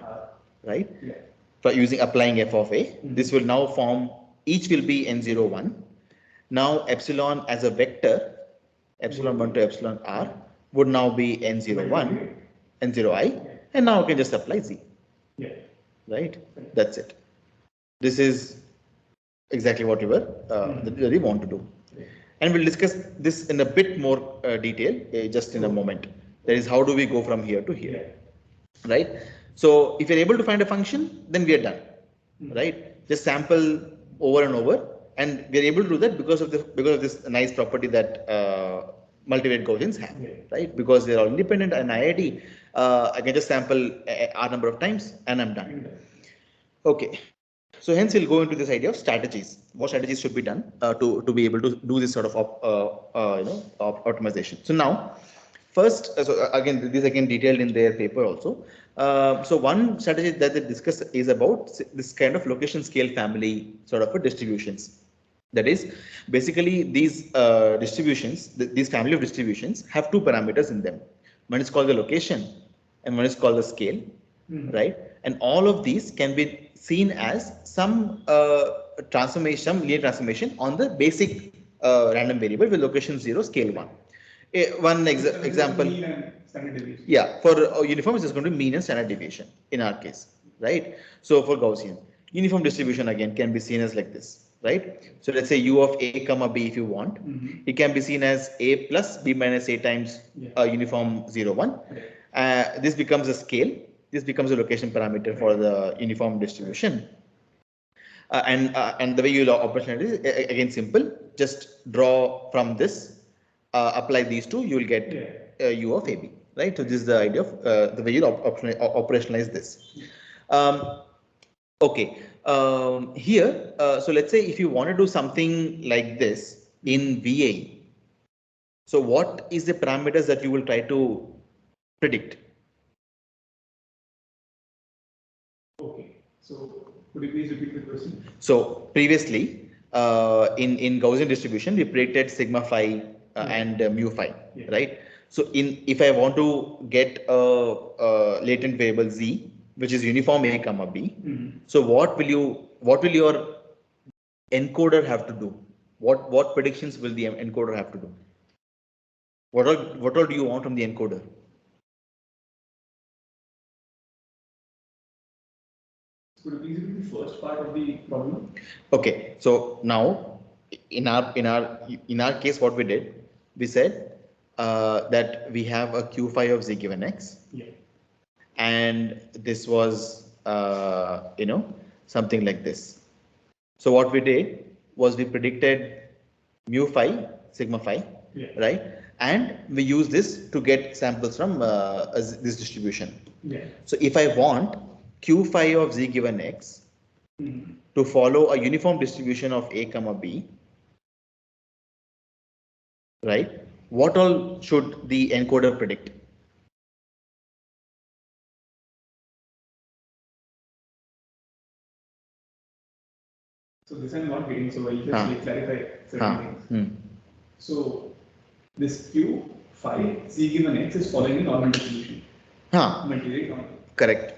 right? Yeah. For using applying f of A. This will now form, each will be N01. Now epsilon as a vector, epsilon 1 to epsilon R would now be N01, N0I, and now I can just apply Z. Yeah. Right? That's it. This is exactly what you were that you want to do. And we'll discuss this in a bit more detail just in a moment. That is, how do we go from here to here? Right? So if you're able to find a function, then we are done. Right? Just sample over and over, and we are able to do that because of this nice property that multivariate Gaussians have. Right? Because they are all independent, and IID, I can just sample R number of times, and I'm done. Okay. So hence we'll go into this idea of strategies. What strategies should be done to be able to do this sort of optimization. So now, first, again, this again detailed in their paper also. So one strategy that they discuss is about this kind of location scale family sort of a distributions. That is, basically these distributions, these family of distributions have two parameters in them. One is called the location, and one is called the scale, right? And all of these can be seen as some transformation, some linear transformation on the basic random variable with location 0, scale 1. One example. Mean and standard deviation. Yeah, for uniform, it's just going to be mean and standard deviation in our case, right? So for Gaussian, uniform distribution again can be seen as like this, right? So let's say u of a comma b if you want, it can be seen as a plus b minus a times uniform 0, 1. This becomes a scale. This becomes a location parameter for the uniform distribution. And the way you operationalize is again simple. Just draw from this, apply these two, you will get u of ab, right? So this is the idea of the way you operationalize this. Okay, here, so let's say if you want to do something like this in VAE, So what is the parameters that you will try to predict? Okay, so could you please repeat the question? So previously, in Gaussian distribution, we predicted sigma phi and mu phi, right? So if I want to get a latent variable z, which is uniform a comma b, so what will your encoder have to do? What predictions will the encoder have to do? What all do you want from the encoder? Could you please repeat the first part of the problem? Okay, so now in our case, what we did, we said that we have a q phi of z given x, and this was something like this. So what we did was we predicted mu phi, sigma phi, right? And we use this to get samples from this distribution. So if I want q phi of z given x to follow a uniform distribution of a comma b, right? What all should the encoder predict? So this I'm not getting, so I'll just clarify certain things. So this q phi z given x is following a normal distribution. Multivariate normal. Correct.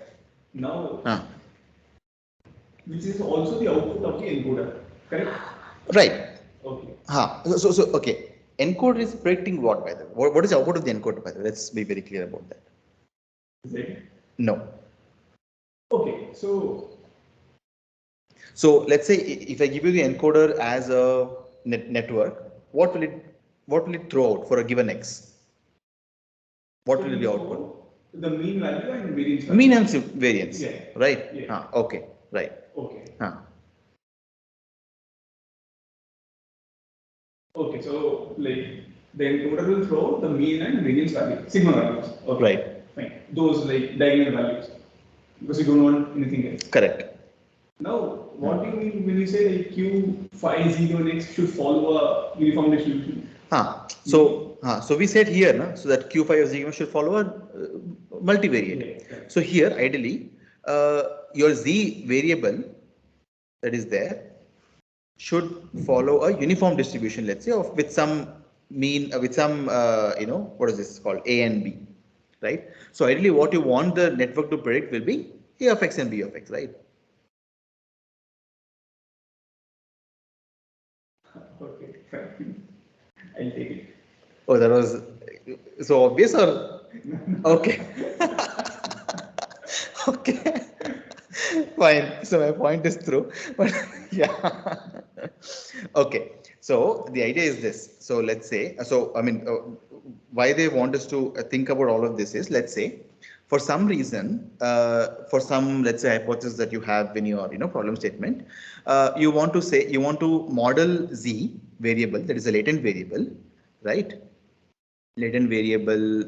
Now, which is also the output of the encoder, correct? Right. Okay. So okay. Encoder is predicting what, by the way? What is the output of the encoder, by the way? Let's be very clear about that. Z? No. Okay, so let's say if I give you the encoder as a network, what will it throw out for a given x? What will be the output? The mean value and variance value. Mean and variance. Yeah. Right? Yeah. Okay. Right. Okay. Okay, so like the encoder will throw the mean and variance value, sigma values. Okay. Right. Fine. Those like diagonal values. Because you don't want anything else. Correct. Now, what do you mean when you say like q phi z given x should follow a uniform distribution? So we said here, so that q phi of z given should follow a multivariate. Yeah. So here, ideally, your z variable that is there should follow a uniform distribution, let's say, of with some mean, with some, what is this called, a and b, right? So ideally, what you want the network to predict will be a of x and b of x, right? Okay, fine. I'll take it. Oh, that was so obvious, or okay? Okay, fine. So my point is through, but yeah. Okay, so the idea is this. So let's say, why they want us to think about all of this is, let's say, for some reason, for some, let's say, hypothesis that you have in your, problem statement, you want to model z variable, that is a latent variable, right? Latent variable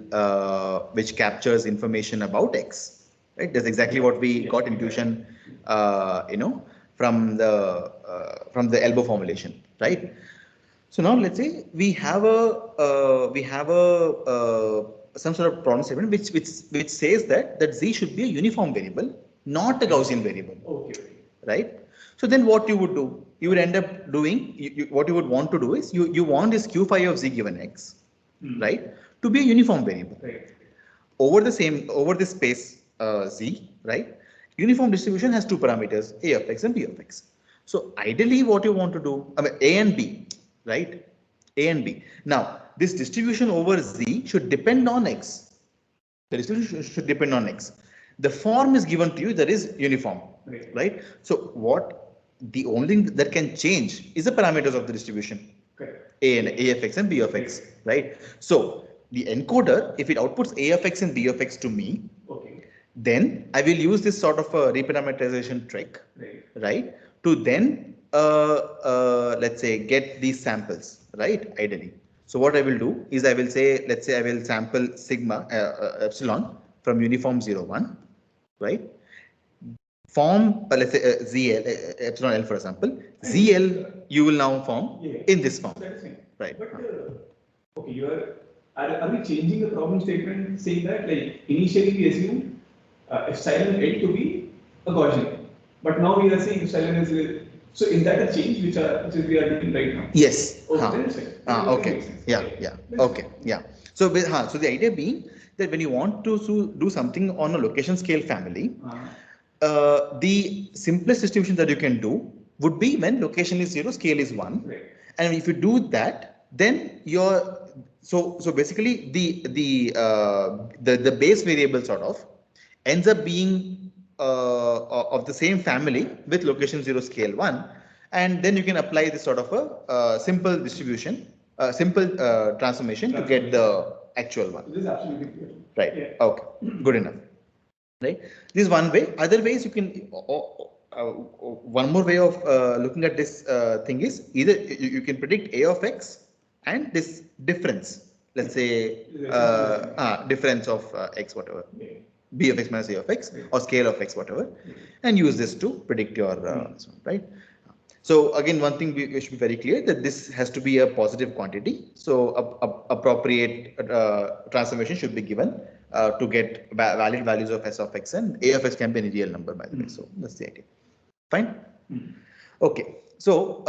which captures information about x. Right, that's exactly what we got intuition, from the elbow formulation, right? So now let's say we have some sort of problem statement which says that z should be a uniform variable, not a Gaussian variable. Okay. Right? So then what you would do? You would end up doing, what you would want to do is you want this q phi of z given x, right, to be a uniform variable. Right. Over this space z, right? Uniform distribution has two parameters, a of x and b of x. So ideally, what you want to do, a and b, right? A and b. Now, this distribution over z should depend on x. The distribution should depend on x. The form is given to you, that is uniform, right? So the only thing that can change is the parameters of the distribution. Correct. A of x and b of x, right? So the encoder, if it outputs a of x and b of x to me, then I will use this sort of a reparameterization trick, right? To then, let's say, get these samples, right? Ideally. So what I will do is I will say, let's say I will sample sigma, epsilon from uniform 0, 1, right? Form, let's say ZL, epsilon L for example, ZL you will now form in this form, right? But Okay, are we changing the problem statement saying that like initially we assume epsilon L to be a Gaussian, but now we are saying epsilon is so is that a change which we are doing right now? Yes. Okay, then it's fine. Okay. Yeah. Okay. Yeah. So, so the idea being that when you want to do something on a location scale family, the simplest distribution that you can do would be when location is 0, scale is 1. Right. And if you do that, then your so basically the base variable sort of ends up being of the same family with location 0, scale 1, and then you can apply this sort of a simple distribution, simple transformation to get the actual one. This is absolutely clear. Right. Yeah. Okay. Good enough. Right. This is one way. Other ways you can. One more way of looking at this thing is either you can predict a of x and this difference. Let's say difference of x whatever. B of x minus a of x or scale of x whatever, and use this to predict your right. So again, one thing we should be very clear that this has to be a positive quantity. So appropriate transformation should be given to get valid values of s of x, and a of x can be any real number, by the way. So that's the idea. Fine. Okay. So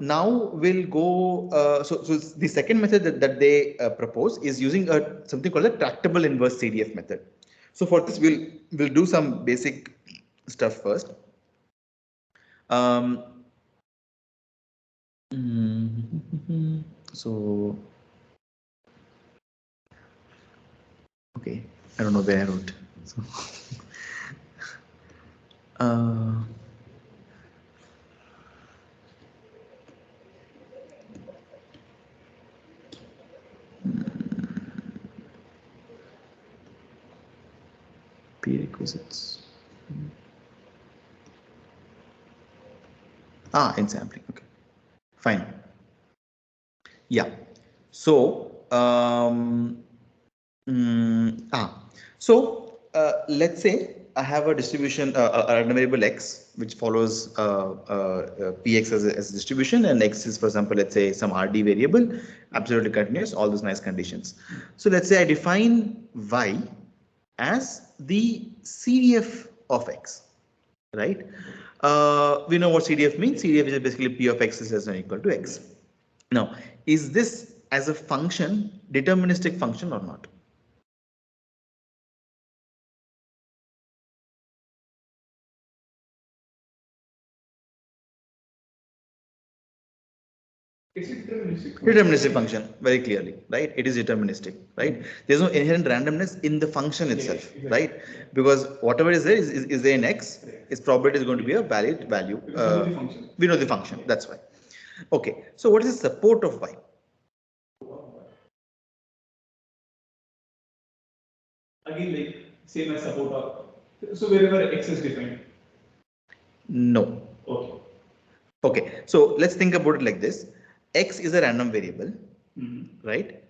now we'll go. So the second method that they propose is using something called a tractable inverse CDF method. So for this, we'll do some basic stuff first. So, okay, I don't know where I wrote. So, prerequisites. In sampling. Okay, fine. Yeah. So, let's say I have a distribution, a variable x, which follows px as a distribution, and x is, for example, let's say some RD variable, absolutely continuous, all those nice conditions. So let's say I define y as the CDF of x, right? We know what CDF means. CDF is basically p of x is less than or equal to x. Now, is this as a function deterministic function or not? It's a deterministic function. Deterministic function, very clearly, right? It is deterministic, right? There's no inherent randomness in the function itself, exactly. Right? Because whatever is there is there in x, its probability is going to be a valid value. We know the function, that's why. Okay, so what is the support of y? Again, like same as support of. So wherever x is defined. No. Okay. Okay, so let's think about it like this. X is a random variable, right?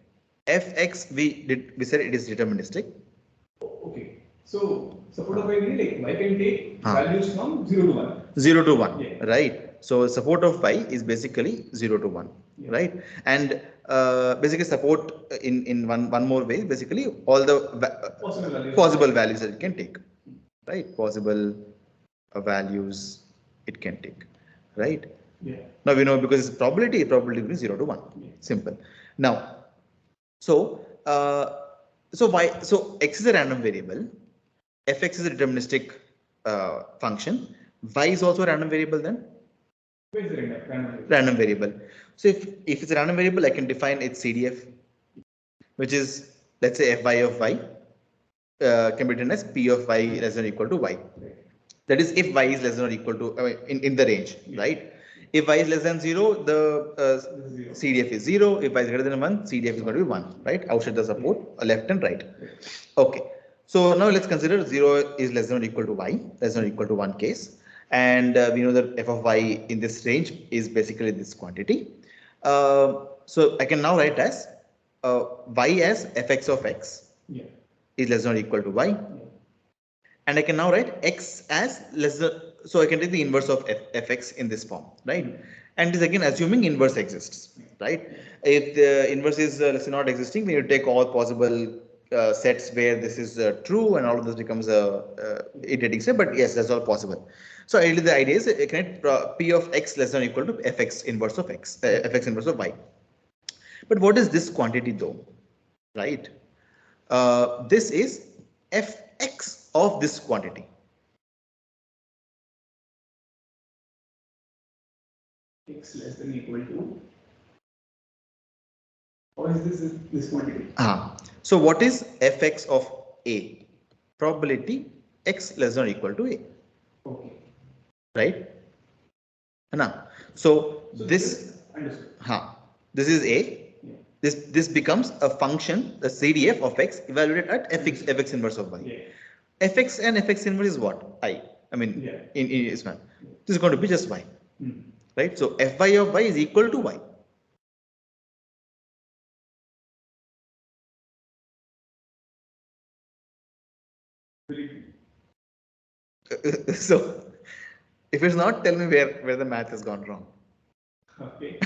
Fx we said it is deterministic. Okay. So support of y means like y can take values from 0 to 1. 0 to 1, yeah. Right? So support of y is basically 0 to 1, yeah. Right? And basically support in one more way, basically all the possible values that it can take, right? Possible values it can take, right? Yeah. Now we know because it's probability is 0 to 1. Yeah. Simple. Now, so x is a random variable, fx is a deterministic function, y is also a random variable then? Random variable. So if it's a random variable, I can define its CDF, which is, let's say, fy of y can be written as p of y less than or equal to y. That is if y is less than or equal to in the range, right? If y is less than 0, the CDF is 0. If y is greater than 1, CDF is going to be 1, right? Outside the support, left and right. Okay. So now let's consider 0 is less than or equal to y, less than or equal to 1 case. And we know that f of y in this range is basically this quantity. So I can now write as y as fx of x is less than or equal to y. Yeah. And I can now write x as less than, so I can take the inverse of fx in this form, right? And this again assuming inverse exists, right? If the inverse is let's say not existing, then you take all possible sets where this is true, and all of this becomes a iterating set. But yes, that's all possible. So ideally, the idea is connect p of x less than or equal to fx inverse of x, fx inverse of y. But what is this quantity though, right? This is fx of this quantity. X less than equal to. Or is this quantity? So what is fx of a? Probability x less than or equal to a. Okay. Right? Now, so this this is a. Yeah. This becomes a function, a CDF of x evaluated at fx inverse of y. Yeah. Fx and fx inverse is what? I mean, yeah. in this one, this is going to be just y. Right? So fy of y is equal to y. So if it's not, tell me where the math has gone wrong. Okay.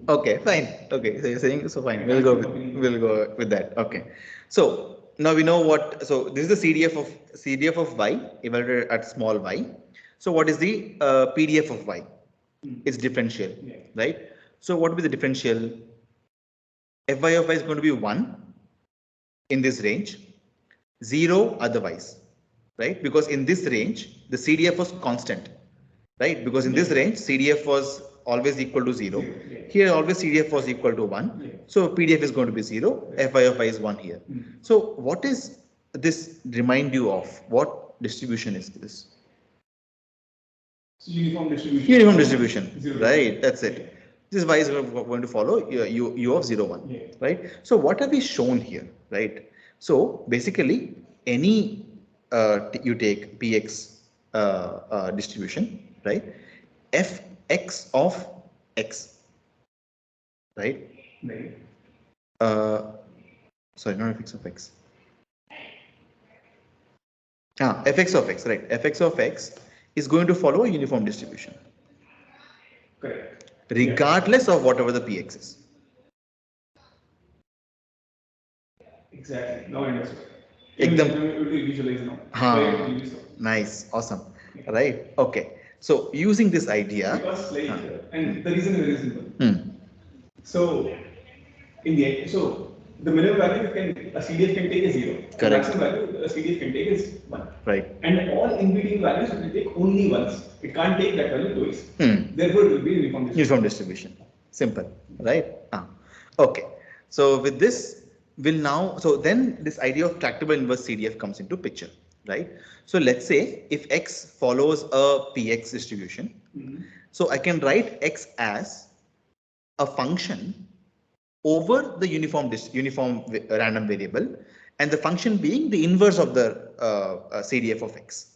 Okay, fine. Okay, so you're saying so fine. We'll go with that. Okay. So now we know what. So this is the CDF of y evaluated at small y. So what is the PDF of y? It's differential, right? So what will be the differential? Fy of y is going to be 1 in this range, 0 otherwise, right? Because in this range the CDF was constant, right? Because in this range CDF was always equal to 0. Here always CDF was equal to 1. So PDF is going to be 0. Fy of y is 1 here. So what is this remind you of? What distribution is this? So uniform distribution. Uniform distribution, right? That's it. This is y is going to follow u of 0, 1, right? So what have we shown here, right? So basically any you take px distribution, right? Fx of x, right? Right. Sorry, not fx of x. Fx of x, right? Fx of x is going to follow a uniform distribution. Correct. Regardless of whatever the px is. Exactly. Now I understood. Visualize now. Nice, awesome. Right? Okay. So using this idea. Because and the reason is very simple. So in the minimum value a CDF can take is 0. Correct. The maximum value a CDF can take is 1. Right. And all in between values it will take only once. It can't take that value twice. Therefore it will be uniform distribution. Simple. Right? Okay. So with this, so then this idea of tractable inverse CDF comes into picture, right? So let's say if x follows a px distribution, so I can write x as a function over the uniform random variable, and the function being the inverse of the CDF of x.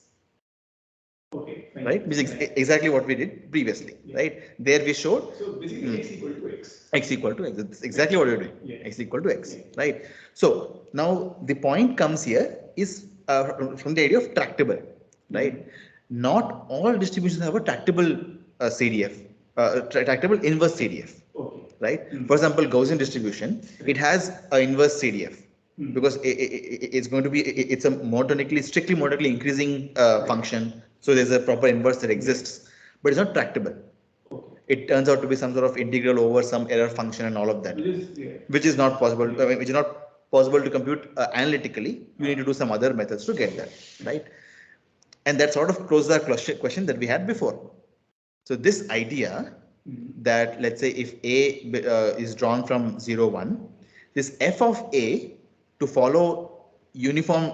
Okay. Right, which is exactly what we did previously, right? There we showed. So basically x equal to x. X equal to x. That's exactly what you're doing. X equal to x, right? So now the point comes here is from the idea of tractable, right? Not all distributions have a tractable CDF, tractable inverse CDF, right? For example, Gaussian distribution, it has an inverse CDF. Because it's going to be, it's a strictly monotonically increasing function. So there's a proper inverse that exists, but it's not tractable. It turns out to be some sort of integral over some error function and all of that, which is not possible. I mean, which is not possible to compute analytically. You need to do some other methods to get that, right? And that sort of closes our question that we had before. So this idea that let's say if A is drawn from 0, 1, this f of A to follow uniform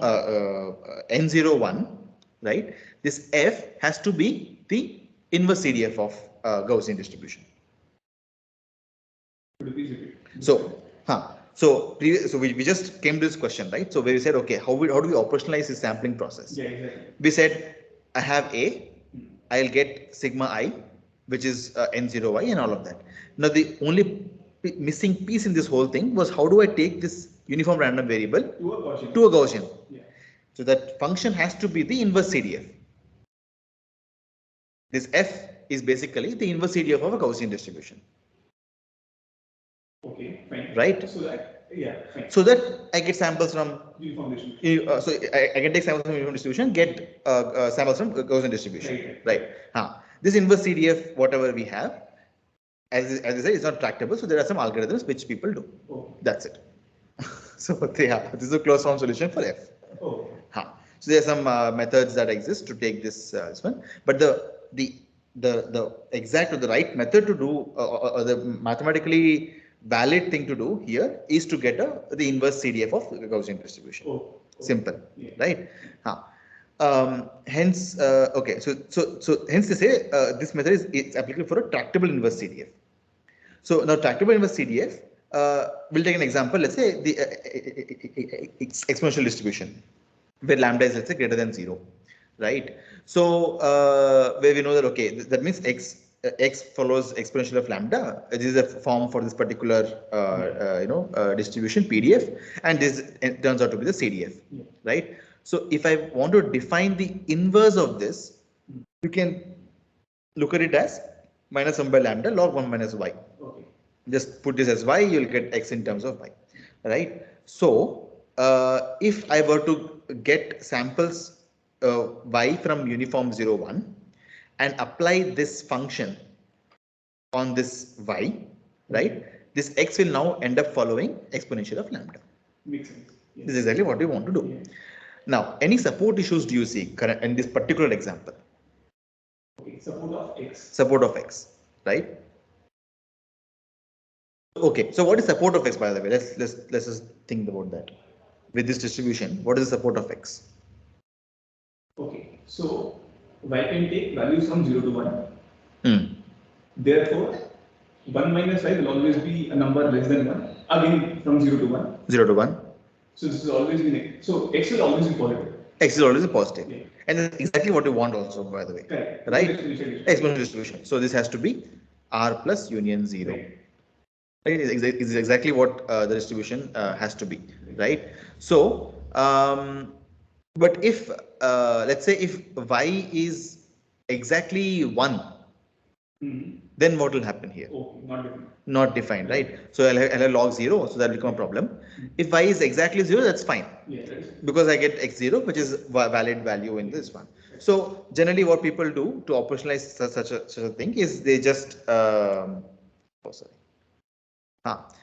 n01, right? This f has to be the inverse CDF of Gaussian distribution. So, we just came to this question, right? So we said, okay, how do we operationalize this sampling process? Yeah, exactly. We said, I have A, I'll get sigma I, which is n0y and all of that. Now the only missing piece in this whole thing was how do I take this uniform random variable to a Gaussian. Yeah. So that function has to be the inverse CDF. This f is basically the inverse CDF of a Gaussian distribution. Okay, fine. Right? So that, yeah, fine. So that I get samples from uniform distribution. So I can take samples from uniform distribution, get samples from Gaussian distribution. Right. This inverse CDF, whatever we have, as I said, it's not tractable. So there are some algorithms which people do. Oh. That's it. So this is a closed form solution for f. Oh. So there are some methods that exist to take this one, but the exact or the right method to do or the mathematically valid thing to do here is to get the inverse CDF of Gaussian distribution. Oh. Simple, yeah. right? Hence, okay, so hence they say this method is applicable for a tractable inverse CDF. So now tractable inverse CDF, we'll take an example. Let's say the exponential distribution, where lambda is, let's say, greater than 0, right? So where we know that, okay, that means x follows exponential of lambda. This is a form for this particular distribution PDF, and this turns out to be the CDF, right? So if I want to define the inverse of this, you can look at it as minus 1 by lambda log 1 minus y. Okay. Just put this as y, you'll get x in terms of y, right? So if I were to get samples y from uniform 0, 1 and apply this function on this y, right? This x will now end up following exponential of lambda. Makes sense. Yes. This is exactly what we want to do. Yeah. Now, any support issues do you see in this particular example? Okay, support of x. Support of x, right? Okay, so what is support of x, by the way? Let's just think about that. With this distribution, what is the support of x? Okay, so y can take values from 0 to 1. Therefore, 1 minus y will always be a number less than 1. Again, from 0 to 1. 0 to 1. So this is always be negative. So x will always be positive. X is always positive. Yeah. And that's exactly what we want also, by the way. Correct. Right? Exponential distribution. So this has to be r plus union 0. Right? It's exactly what the distribution has to be, right? So, but if let's say if y is exactly 1, then what will happen here? Oh, not defined. Not defined, right? So I'll have log 0, so that will become a problem. If y is exactly 0, that's fine. Yeah, because I get x0, which is valid value in this one. So generally what people do to operationalize such a thing is they just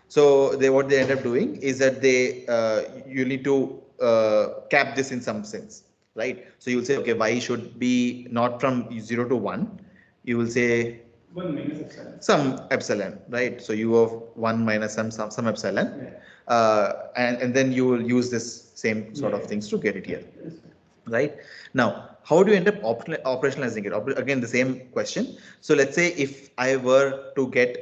so what they end up doing is that they you need to cap this in some sense, right? So you will say, okay, y should be not from 0 to 1. You will say 1 minus epsilon. Some epsilon, right? So u of 1 minus some epsilon, and then you will use this same sort of things to get it here, right? Now, how do you end up operationalizing it? Again, the same question. So let's say if I were to get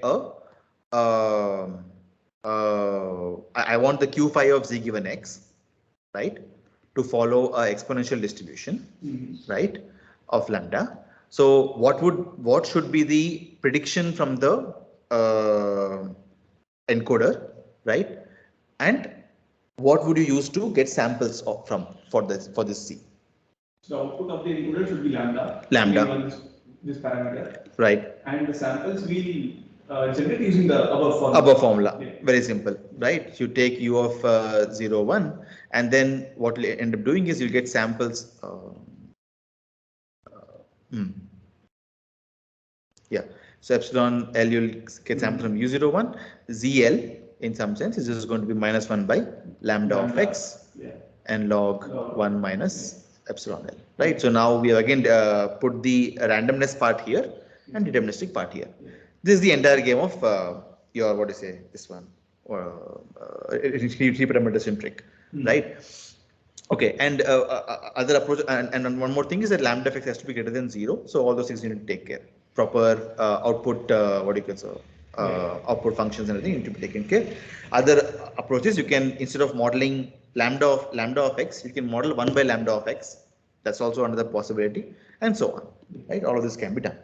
I want the q phi of z given x, right, to follow a exponential distribution, right, of lambda. So what should be the prediction from the encoder, right? And what would you use to get samples for this C? So the output of the encoder should be lambda. Lambda. This parameter. Right. And the samples we generate using the above formula. Above formula. Yeah. Very simple, right? You take u of 0, 1, and then what will end up doing is you'll get samples. Yeah. So epsilon L, you'll get sample from u0, 1. ZL, in some sense, is just going to be minus 1 by lambda of x, and log 1 minus epsilon L, right? So now we have again put the randomness part here and deterministic part here. This is the entire game of your, what do you say, this one, reparameterization trick, right? Okay, and other approach, and one more thing is that lambda of x has to be greater than 0. So all those things you need to take care. Proper output, what do you call so, output functions and everything need to be taken care. Other approaches, you can, instead of modeling lambda of x, you can model 1 by lambda of x. That's also another possibility, and so on, right? All of this can be done.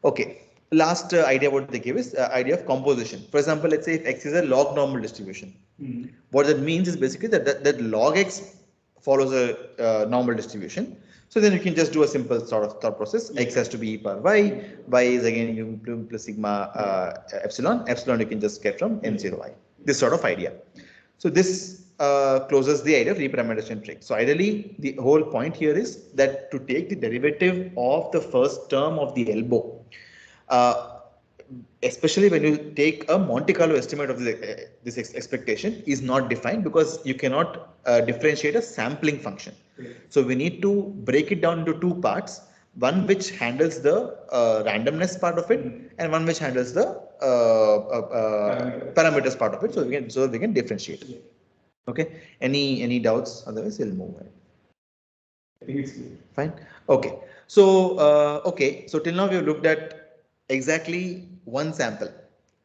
Okay. Last idea what they give is idea of composition. For example, let's say if x is a log normal distribution. What that means is basically that log x follows a normal distribution. So then you can just do a simple sort of thought process. X has to be e power y is again u plus sigma epsilon you can just get from n0i. This sort of idea. So this closes the idea of reparameterization trick. So ideally, the whole point here is that to take the derivative of the first term of the elbow, uh, especially when you take a Monte Carlo estimate of this expectation is not defined because you cannot differentiate a sampling function. So we need to break it down into two parts, one which handles the randomness part of it and one which handles the parameters part of it, so we can differentiate. Okay, any doubts? Otherwise we'll move ahead. I think it's clear. Fine. Okay. So so till now we have looked at exactly one sample.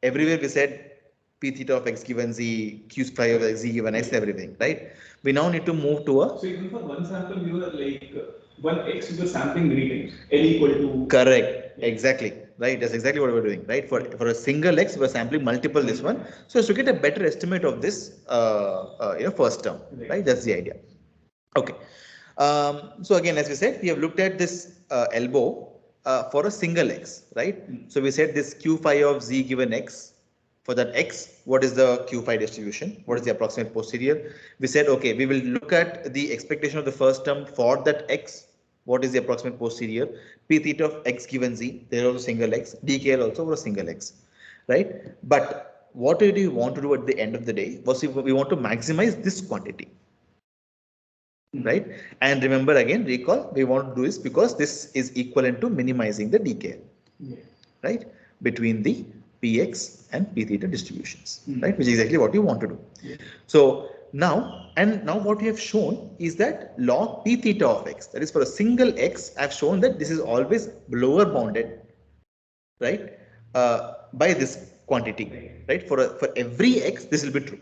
Everywhere we said p theta of x given z, q phi of x z given x, everything, right? We now need to move to a. So even for one sample, we were like one x we were sampling many times, n equal to. Correct. Exactly. Right. That's exactly what we're doing. Right. For a single x, we're sampling multiple this one. So as to get a better estimate of this, first term. Right. That's the idea. Okay. So again, as we said, we have looked at this elbow for a single x, right? So we said this q phi of z given x. For that x, what is the q phi distribution? What is the approximate posterior? We said, okay, we will look at the expectation of the first term for that x. What is the approximate posterior? P theta of x given z. There is also single x. DKL also for a single x, right? But what do you want to do at the end of the day? Was we want to maximize this quantity, right? And remember again, recall, we want to do this because this is equivalent to minimizing the decay, right? Between the px and p theta distributions, right? Which is exactly what you want to do. So now what we have shown is that log p theta of x, that is for a single x, I've shown that this is always lower bounded, right? By this quantity, right? For every x, this will be true,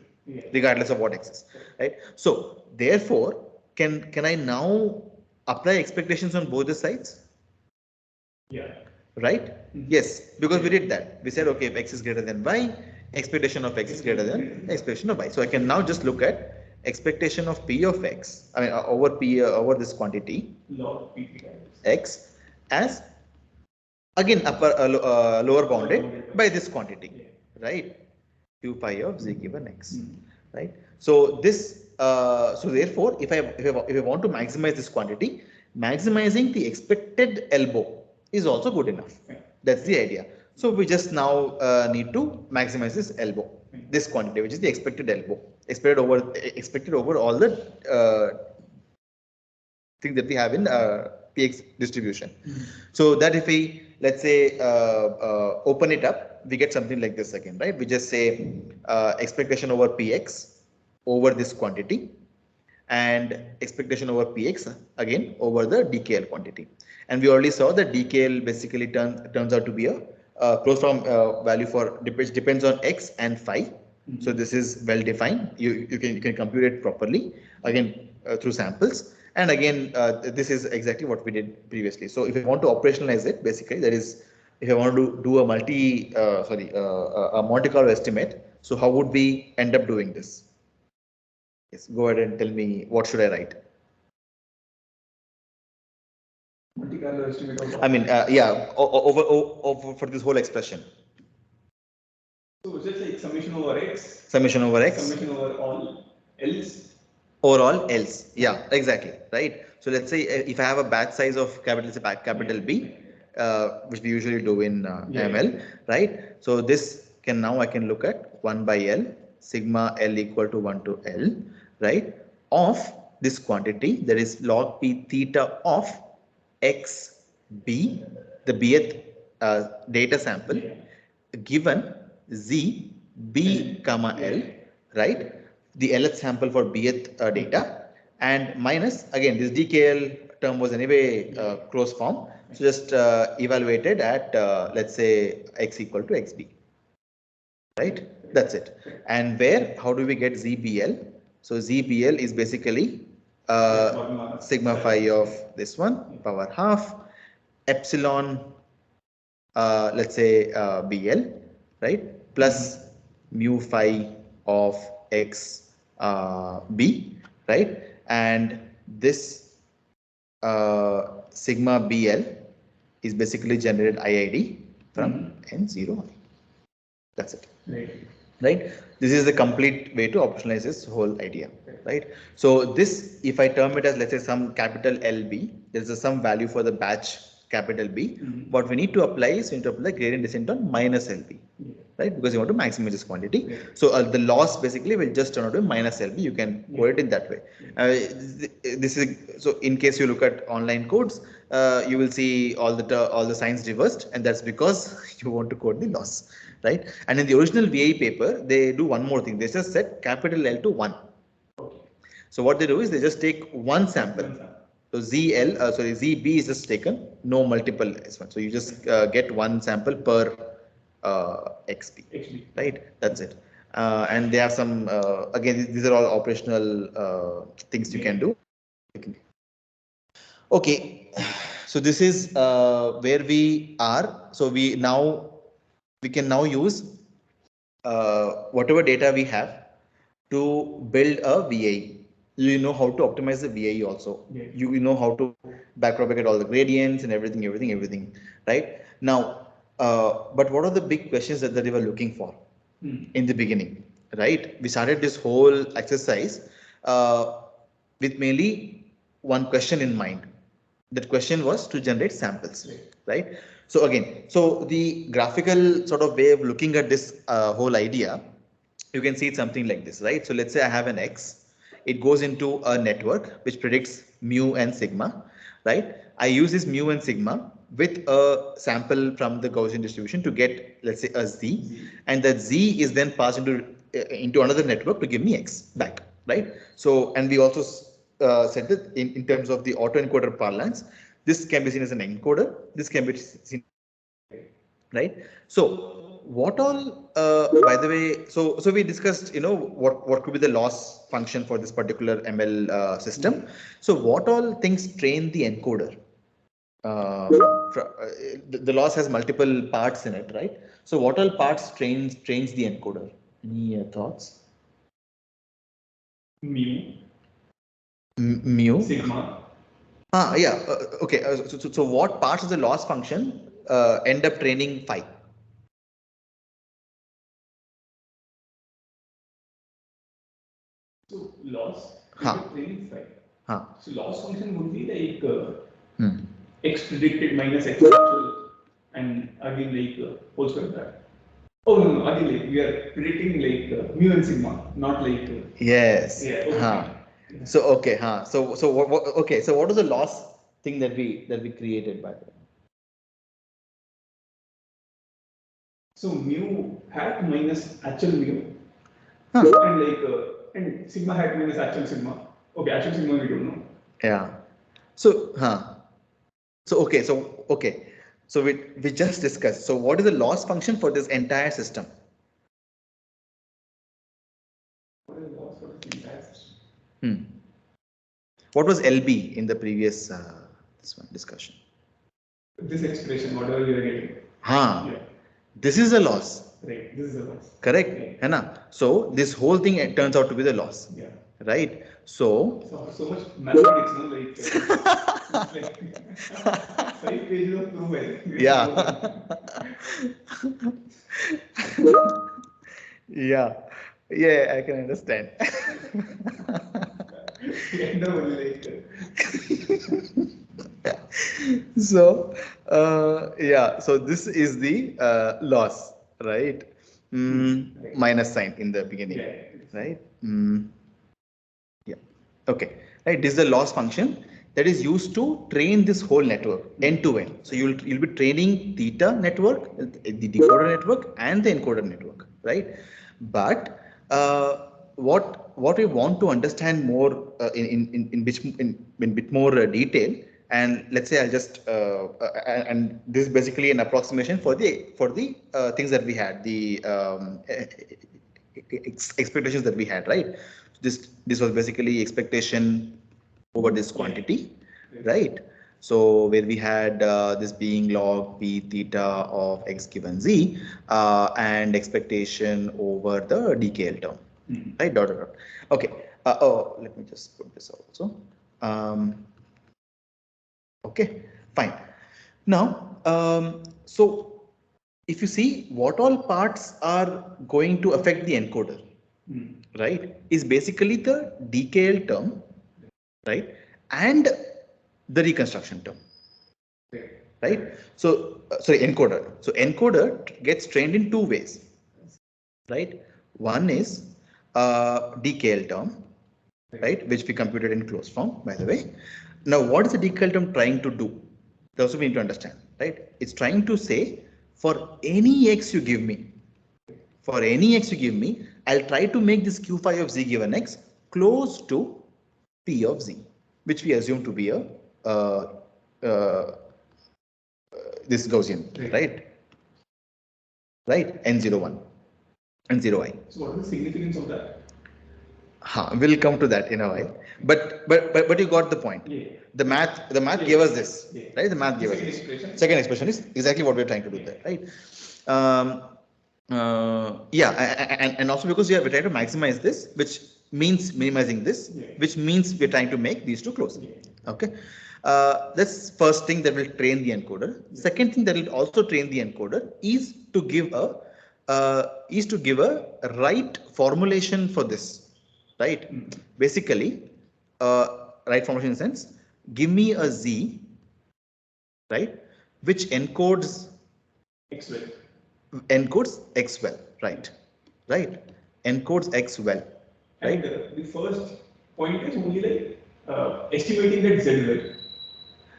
regardless of what x is, right? So therefore, can I now apply expectations on both the sides? Yeah. Right? Yes, because we did that. We said, okay, if x is greater than y, expectation of x is greater than expectation of y. So I can now just look at expectation of p of x, I mean over p over this quantity log p theta x as again lower bounded by this quantity, right? Q phi of z given x, right? So this so therefore if I want to maximize this quantity, maximizing the expected elbow is also good enough. That's the idea. So we just now need to maximize this elbow, this quantity, which is the expected elbow, expected over all the thing that we have in px distribution. So that if we, let's say, open it up, we get something like this again, right? We just say expectation over px over this quantity and expectation over px again over the DKL quantity. And we already saw that DKL basically turns out to be a closed form value for which depends on x and phi. So this is well defined. You can compute it properly again through samples. And again, this is exactly what we did previously. So if you want to operationalize it, basically that is, if you want to do a Monte Carlo estimate, so how would we end up doing this? Yes, go ahead and tell me what should I write. Monte Carlo estimate of. I mean, yeah, over for this whole expression. So just like summation over x. Summation over x. Summation over all else. Overall else, yeah, exactly, right? So let's say if I have a batch size of capital B, which we usually do in ML, right? So this I can look at 1 by L, sigma L equal to 1 to L, right? Of this quantity, that is log P theta of x B, the bth data sample, given z b comma L, right? The LH sample for bth data, and minus again this DKL term was anyway closed form, so just evaluated at let's say x equal to xb, right? That's it. And where, how do we get ZBL? So ZBL is basically sigma phi of this one power half epsilon let's say BL, right, plus mu phi of x B, right, and this sigma BL is basically generated IID from N0. That's it. Right. This is the complete way to operationalize this whole idea. Right. So this, if I term it as, let's say, some capital LB, there's some value for the batch capital B. What we need to apply is we need to apply gradient descent on minus LB. Right, because you want to maximize this quantity. So the loss basically will just turn out to minus LB. You can code it in that way. This is so in case you look at online codes, you will see all the signs reversed, and that's because you want to code the loss, right? And in the original VAE paper, they do one more thing. They just set capital L to 1. So what they do is they just take one sample. So ZB is just taken, no multiple S1. So you just get one sample per XP, right? That's it. And they have some, again, these are all operational things you can do. Okay, so this is where we are. So we can now use whatever data we have to build a VAE. You know how to optimize the VAE also. Yeah. You know how to backpropagate all the gradients and everything, right? Now, but what are the big questions that they were looking for in the beginning, right? We started this whole exercise with mainly one question in mind. That question was to generate samples, right? So again, so the graphical sort of way of looking at this whole idea, you can see it's something like this, right? So let's say I have an X, it goes into a network which predicts mu and sigma, right? I use this mu and sigma with a sample from the Gaussian distribution to get, let's say, a Z, and that Z is then passed into another network to give me X back, right? So, and we also said that in terms of the autoencoder parlance, this can be seen as an encoder, this can be seen, right? So what all, by the way, so we discussed, what could be the loss function for this particular ML system. So what all things train the encoder? The loss has multiple parts in it, right? So what all parts trains the encoder? Any thoughts? Mu. Sigma. Yeah. Okay. So what parts of the loss function end up training phi? So loss training phi. So loss function would be like x predicted minus x actual, and again like whole square bracket. Oh no, again like we are predicting like mu and sigma, not like. Yes. Yeah. Okay. So okay. So what? Okay. So what is the loss thing that we created by the way? So mu hat minus actual mu, and like and sigma hat minus actual sigma. Okay, actual sigma we don't know. Yeah. So So okay. So we just discussed. So what is the loss function for this entire system? What is the loss for this entire system? What was LB in the previous this one discussion? This expression, whatever you are getting. Yeah. This is a loss. Right. This is a loss. Correct. Right. So this whole thing turns out to be the loss. Yeah. Right. So much mathematics, no? Like 5 pages of proof. Yeah. Yeah. Yeah, I can understand. So, yeah, so this is the loss, right? Minus sign in the beginning, right? Yeah, okay, right. This is the loss function that is used to train this whole network end to end. So you'll be training theta network, the decoder network, and the encoder network, right? But what we want to understand more in bit more detail, and let's say I'll just and this is basically an approximation for the things that we had, the expectations that we had, right? This was basically expectation over this quantity, right? So where we had this being log p theta of x given z and expectation over the DKL term, right? Dot dot dot. Okay. Oh, let me just put this also. Okay, fine. Now, so if you see what all parts are going to affect the encoder, right, is basically the DKL term, right, and the reconstruction term, right? So, sorry, encoder. So encoder gets trained in two ways, right? One is DKL term, right, which we computed in closed form, by the way. Now, what is the DKL term trying to do? That's what we need to understand, right? It's trying to say, for any x you give me, I'll try to make this q phi of z given x close to p of z, which we assume to be a this Gaussian, right? Right, n01, n0i. So what is the significance of that? We'll come to that in a while. But you got the point. Yeah. The math gave us this, right? The math gave us this. Second expression is exactly what we're trying to do there, right? Yeah, and also because we're trying to maximize this, which means minimizing this, which means we're trying to make these two close. Okay. That's first thing that will train the encoder. Second thing that will also train the encoder is to give a right formulation for this, right? Basically, right formulation in the sense, give me a z, right, which encodes x well. Encodes x well, right? Right. Encodes x well, right? And the first point is only like estimating that z well.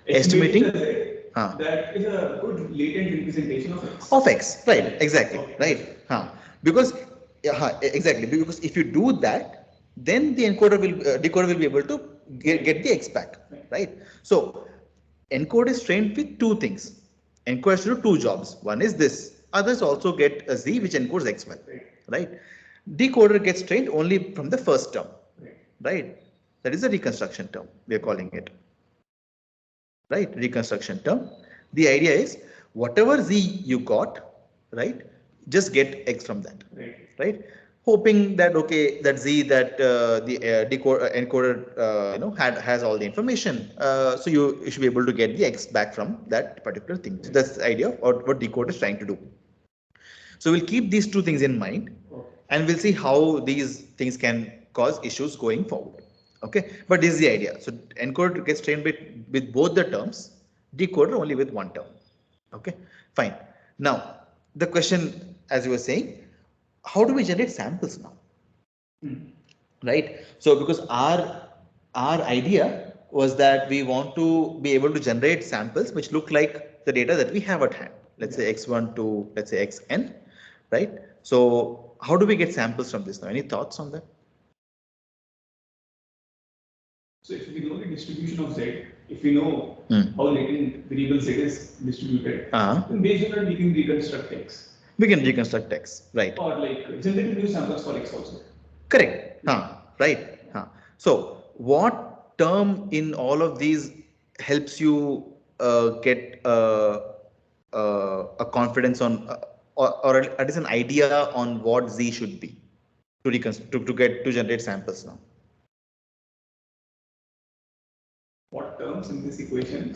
Estimating that is a good latent representation of x. Of x, right? Exactly, right? Because exactly, because if you do that, then the encoder will decoder will be able to get the x back, right? So encode is trained with two things. Encode has to do two jobs. One is this. Others also get a z which encodes x well, right? Decoder gets trained only from the first term, right? That is the reconstruction term we are calling it, right? Reconstruction term. The idea is whatever z you got, right, just get x from that, right? Hoping that okay, that z that the encoder has all the information, so you should be able to get the x back from that particular thing. So that's the idea of what decoder is trying to do. So we'll keep these two things in mind, and we'll see how these things can cause issues going forward. Okay, but this is the idea. So encoder gets trained with both the terms, decoder only with one term. Okay, fine. Now the question, as you were saying, how do we generate samples now? Right. So because our idea was that we want to be able to generate samples which look like the data that we have at hand. Let's say x1 to let's say xn, right? So how do we get samples from this now? Any thoughts on that? So if we know the distribution of z, if we know how latent variable z is distributed, then based on that we can reconstruct x. We can reconstruct x, right? Or like generate new samples for x also. Correct. Right. So what term in all of these helps you get a confidence on or at least an idea on what z should be to generate samples now? What terms in this equation?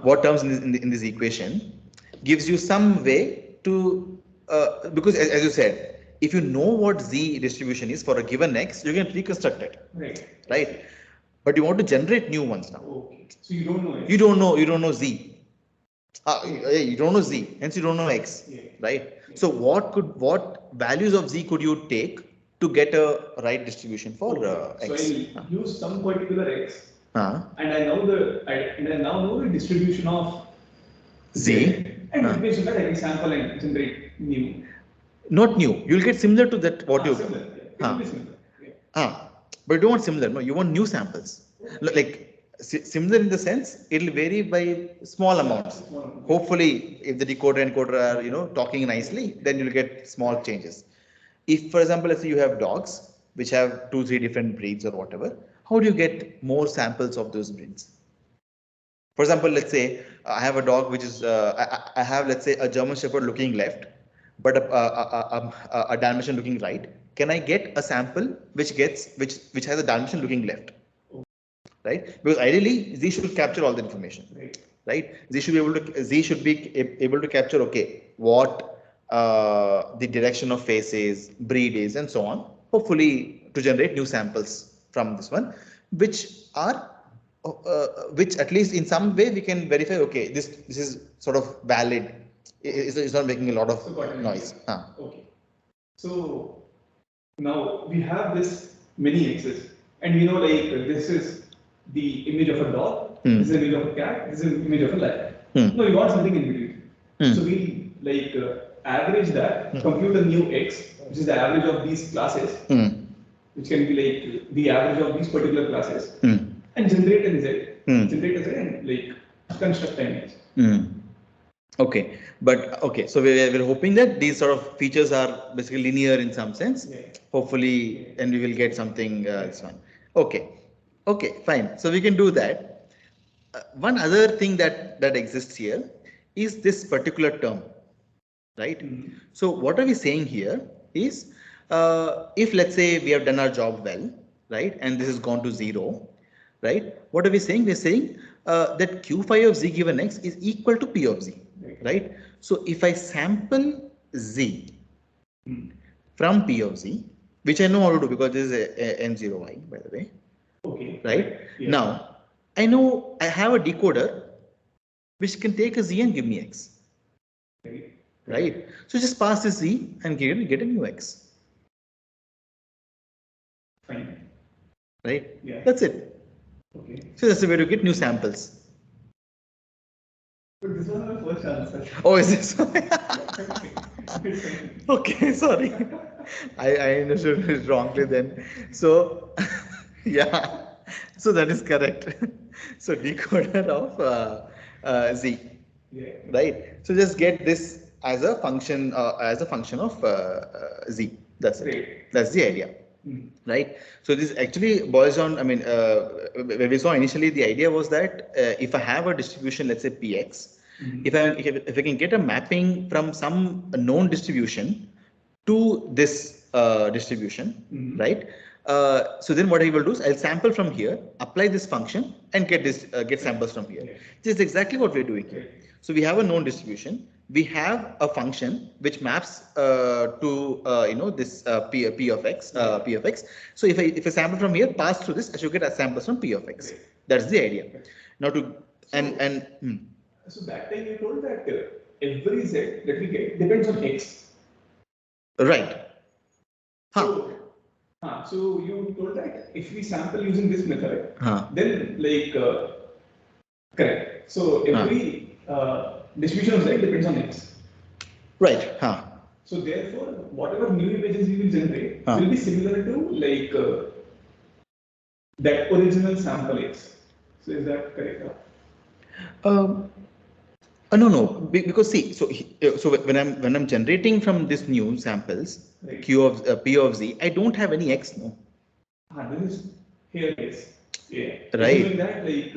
What terms in this equation gives you some way to because as you said, if you know what z distribution is for a given x, you can reconstruct it. Right. But you want to generate new ones now. Okay. So you don't know it. You don't know z. You don't know z, hence you don't know x. Right. So what values of z could you take to get a right distribution for x? So I use some particular x. And I now know the distribution of z, and based on that I can sample and generate new. Not new. You'll get similar to that what you. Similar. It will be similar. But you don't want similar. No, you want new samples. Like similar in the sense it'll vary by small amounts. Hopefully, if the decoder and encoder are talking nicely, then you'll get small changes. If, for example, let's say you have dogs which have 2-3 different breeds or whatever, how do you get more samples of those breeds? For example, let's say I have a dog which is I have, let's say, a German Shepherd looking left, but a Dalmatian looking right. Can I get a sample which has a Dalmatian looking left? Right? Because ideally Z should capture all the information. Right? Z should be able to capture, okay, what the direction of face is, breed is, and so on. Hopefully to generate new samples from this one, which are which at least in some way we can verify, okay, this is sort of valid. It's not making a lot of noise. Okay. So now we have this many X's, and we know like this is the image of a dog, this is the image of a cat, this is the image of a lion. No, you want something in between. So we like average that, compute a new X, which is the average of these classes, which can be like the average of these particular classes, and generate a Z, generate a Z, and like construct an image. Okay, but okay, so we're hoping that these sort of features are basically linear in some sense. Hopefully, and we will get something this one. Okay, okay, fine. So we can do that. One other thing that exists here is this particular term, right? So what are we saying here is, if let's say we have done our job well, right, and this has gone to 0, right? What are we saying? We're saying that Q phi of Z given X is equal to P of Z, right? So if I sample Z from P of Z, which I know how to do because this is a N0Y, by the way. Okay. Right? Yeah. Now, I know I have a decoder which can take a Z and give me X. Right? So just pass this Z and get a new X. Fine. Right? Yeah. That's it. Okay. So that's the way to get new samples. But this was my first answer. Oh, is this? Okay, sorry. I understood it wrongly then. So, yeah. So that is correct. So decoder of Z. Yeah. Right. So just get this as a function of Z. That's it. Right. That's the idea. Right. So this actually boils down. I mean, when we saw initially, the idea was that if I have a distribution, let's say Px, if I can get a mapping from some known distribution to this distribution, right? So then what I will do is I'll sample from here, apply this function, and get samples from here. This is exactly what we're doing here. So we have a known distribution. We have a function which maps to this p of x. So if I sample from here, pass through this, I should get a samples from p of x. That's the idea. Now so that time you told that every z that we get depends on x. Right. So you told that if we sample using this method, then like correct. So every distribution of z depends on x. Right. So therefore, whatever new images we will generate will be similar to like that original sample x. So is that correct? No, because see, so when I'm generating from this new samples, right, P of Z, I don't have any X, no. This is here is, yeah. Right. Assuming that like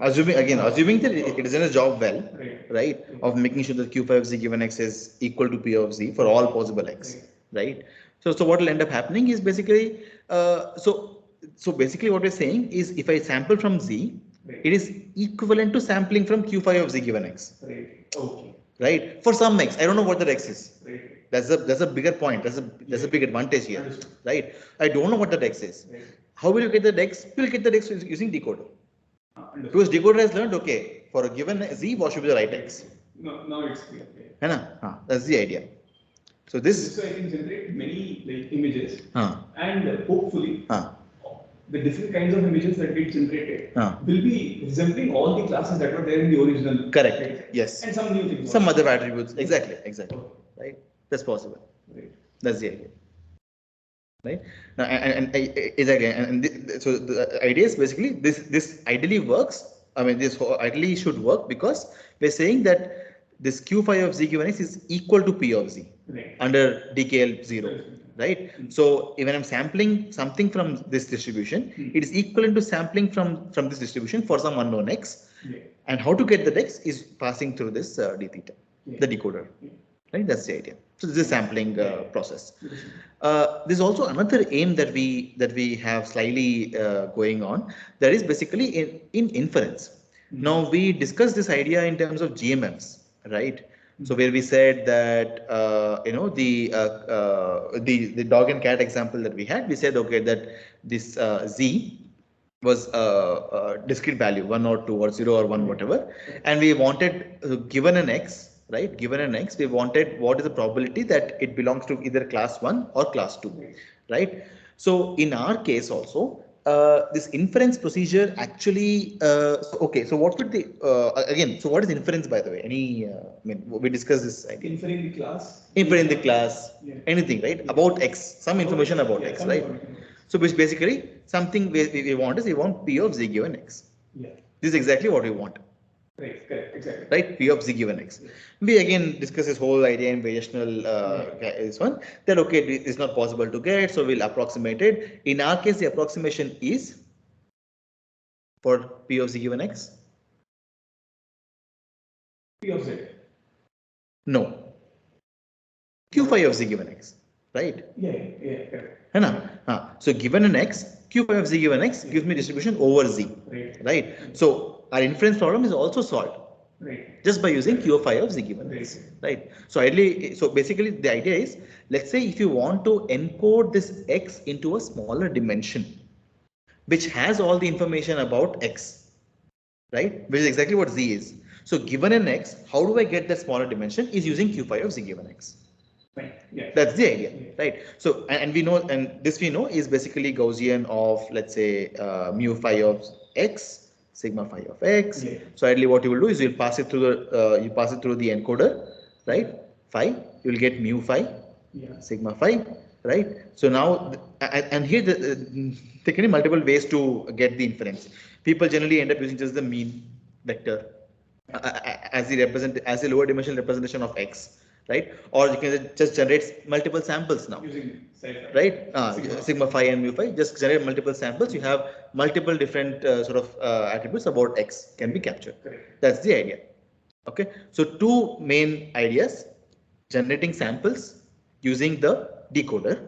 assuming that it is in a job well, right, yeah, of making sure that Q phi of Z given X is equal to P of Z for all possible X, right? So what will end up happening is basically, so basically what we're saying is if I sample from Z, it is equivalent to sampling from Q phi of Z given X. Right. Okay. Right. For some X, I don't know what that X is. Right. That's a bigger point. That's a big advantage here. Understood. Right. I don't know what that X is. Right. How will you get the X? You will get the X using decoder. Because decoder has learned, okay, for a given Z, what should be the right X? No, now it's clear. That's the idea. So this. So I can generate many like images, and hopefully the different kinds of images that get generated will be resembling all the classes that were there in the original. Correct. Yes. And some new things. Some other attributes. Exactly. Right. That's possible. Right. That's the idea. Right. Now, so the idea is basically this ideally works. I mean, this ideally should work because we're saying that this Q phi of Z given X is equal to P of Z under DKL 0. right? So when I'm sampling something from this distribution, it is equivalent to sampling from this distribution for some unknown x. And how to get the x is passing through this d theta, the decoder. Right, that's the idea. So this is a sampling process. There's also another aim that we have slightly going on. That is basically in inference. Now we discussed this idea in terms of GMFs, right? So where we said that the dog and cat example that we had, we said okay that this z was a discrete value 1 or 2 or 0 or 1 whatever, and we wanted given an x, right, given an x, we wanted what is the probability that it belongs to either class 1 or class 2, right? So in our case also this inference procedure actually so what would the again, so what is inference, by the way? Any I mean, we discussed this idea, inferring the class, anything, right, about x, some information about x, right? So basically something we want is we want P of z given x. Yeah. This is exactly what we want. Right, correct, exactly. Right, P of z given x. Yeah. We again discuss this whole idea in variational this one, that okay, it's not possible to get, so we'll approximate it. In our case, the approximation is for P of z given x. P of z. No. Q phi of z given x. Right? Yeah, correct. So given an x, Q phi of z given x gives me distribution over z. Right? So our inference problem is also solved. Right. Just by using Q phi of z given x. Right? So ideally, so basically the idea is, let's say if you want to encode this x into a smaller dimension, which has all the information about x, right? Which is exactly what z is. So given an x, how do I get that smaller dimension? Is using Q phi of z given x. Right. Yeah. That's the idea, right? So and we know, and this we know is basically Gaussian of, let's say, mu phi of x, sigma phi of x. Yeah. So ideally, what you will do is you'll pass it through the encoder, right? Phi, you will get mu phi, sigma phi, right? So now and here there can be multiple ways to get the inference. People generally end up using just the mean vector as the lower dimensional representation of x. Right? Or you can just generate multiple samples now. Using right? Sigma phi and mu phi, just generate multiple samples. You have multiple different sort of attributes about x can be captured. Correct. That's the idea. Okay. So two main ideas: generating samples using the decoder,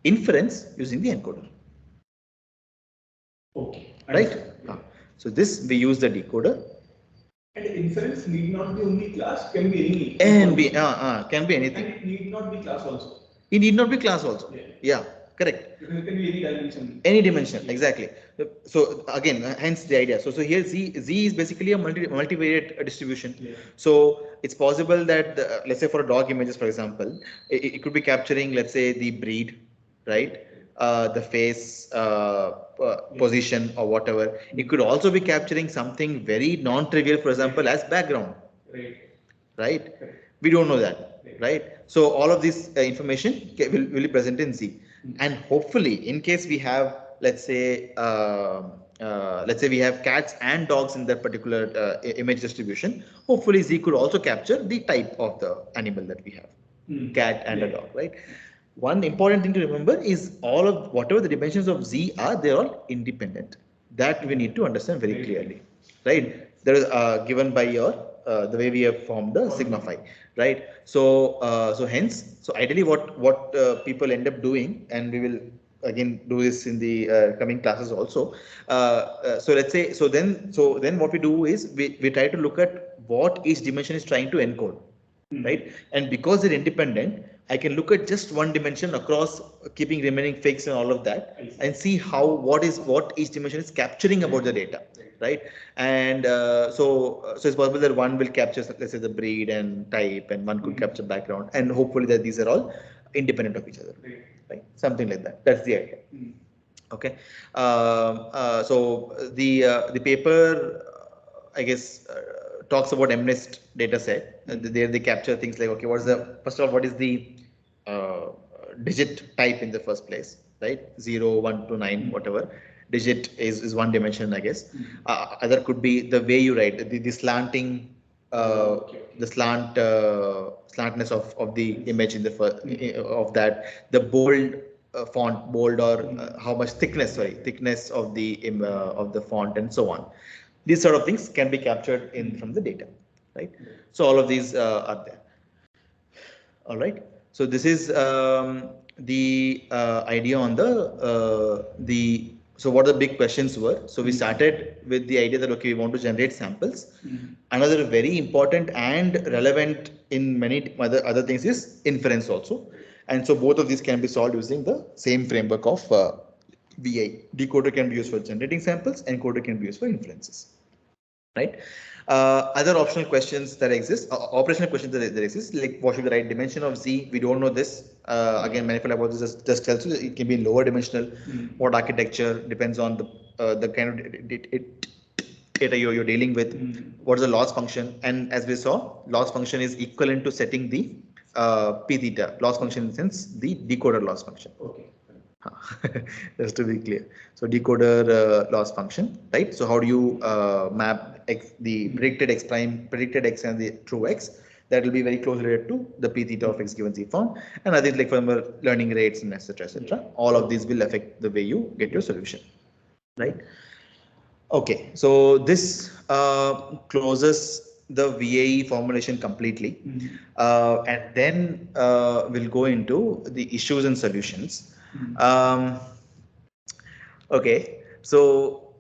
inference using the encoder. Okay. Right? So this we use the decoder. And inference need not be only class, can be any. Can be anything. And it need not be class also. It need not be class also. Yeah, correct. Because it can be any dimension. Any dimension, exactly. So again, hence the idea. So here z is basically a multivariate distribution. Yeah. So it's possible that let's say for a dog images, for example, it could be capturing, let's say, the breed, right? The face position or whatever. It could also be capturing something very non-trivial, for example, as background. Right? We don't know that, right? So all of this information will be present in Z, and hopefully, in case we have, let's say we have cats and dogs in that particular image distribution, hopefully Z could also capture the type of the animal that we have, cat and a dog, right? One important thing to remember is all of whatever the dimensions of Z are, they're all independent. That we need to understand very clearly, right? There is given by your the way we have formed the sigma phi, right? So so ideally what people end up doing, and we will again do this in the coming classes also. So let's say then what we do is we try to look at what each dimension is trying to encode. Right? And because they're independent, I can look at just one dimension across, keeping remaining fixed and all of that, and see what each dimension is capturing about the data, right? And so it's possible that one will capture, let's say, the breed and type, and one could capture background, and hopefully that these are all independent of each other, right? Something like that. That's the idea. Okay. So the paper, I guess, talks about MNIST dataset. There they capture things like, okay, first of all, what is the digit type in the first place, right? 0, 1 to 9, whatever. Digit is one dimension, I guess. Other could be the way you write, the slanting the slantness of the image in the of that, the bold font, bold or how much thickness, thickness of the font and so on. These sort of things can be captured in from the data, right? So all of these are there. All right. So this is the idea on the. So what the big questions were. So we started with the idea that okay, we want to generate samples. Another very important and relevant in many other things is inference also. And so both of these can be solved using the same framework of VAE. Decoder can be used for generating samples, encoder can be used for inferences, right? Other optional questions that exist, operational questions that exist, like what should be the right dimension of Z? We don't know this. Again, manifold hypothesis just tells you that it can be lower dimensional. What architecture depends on the kind of data you're dealing with. What is the loss function? And as we saw, loss function is equivalent to setting the p theta loss function in the sense the decoder loss function. Okay. Just to be clear. So decoder loss function, right? So how do you map the predicted x prime, predicted x and the true x? That will be very closely related to the p theta of x given z form. And others like from learning rates and etc. etc. All of these will affect the way you get your solution, right? Okay, so this closes the VAE formulation completely, and then we'll go into the issues and solutions. Okay, so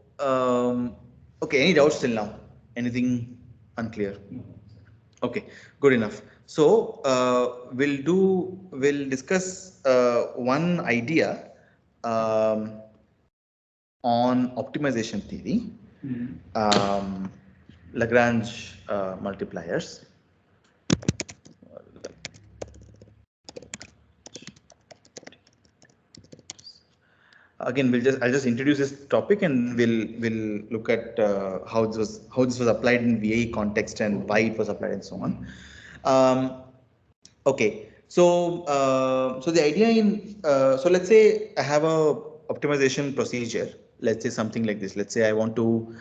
okay, any doubts till now? Anything unclear? Okay, good enough. So we'll discuss one idea on optimization theory, Lagrange multipliers. Again, I'll just introduce this topic and we'll look at how this was applied in VAE context and why it was applied and so on. Okay, so so the idea in so let's say I have a optimization procedure. Let's say something like this. Let's say I want to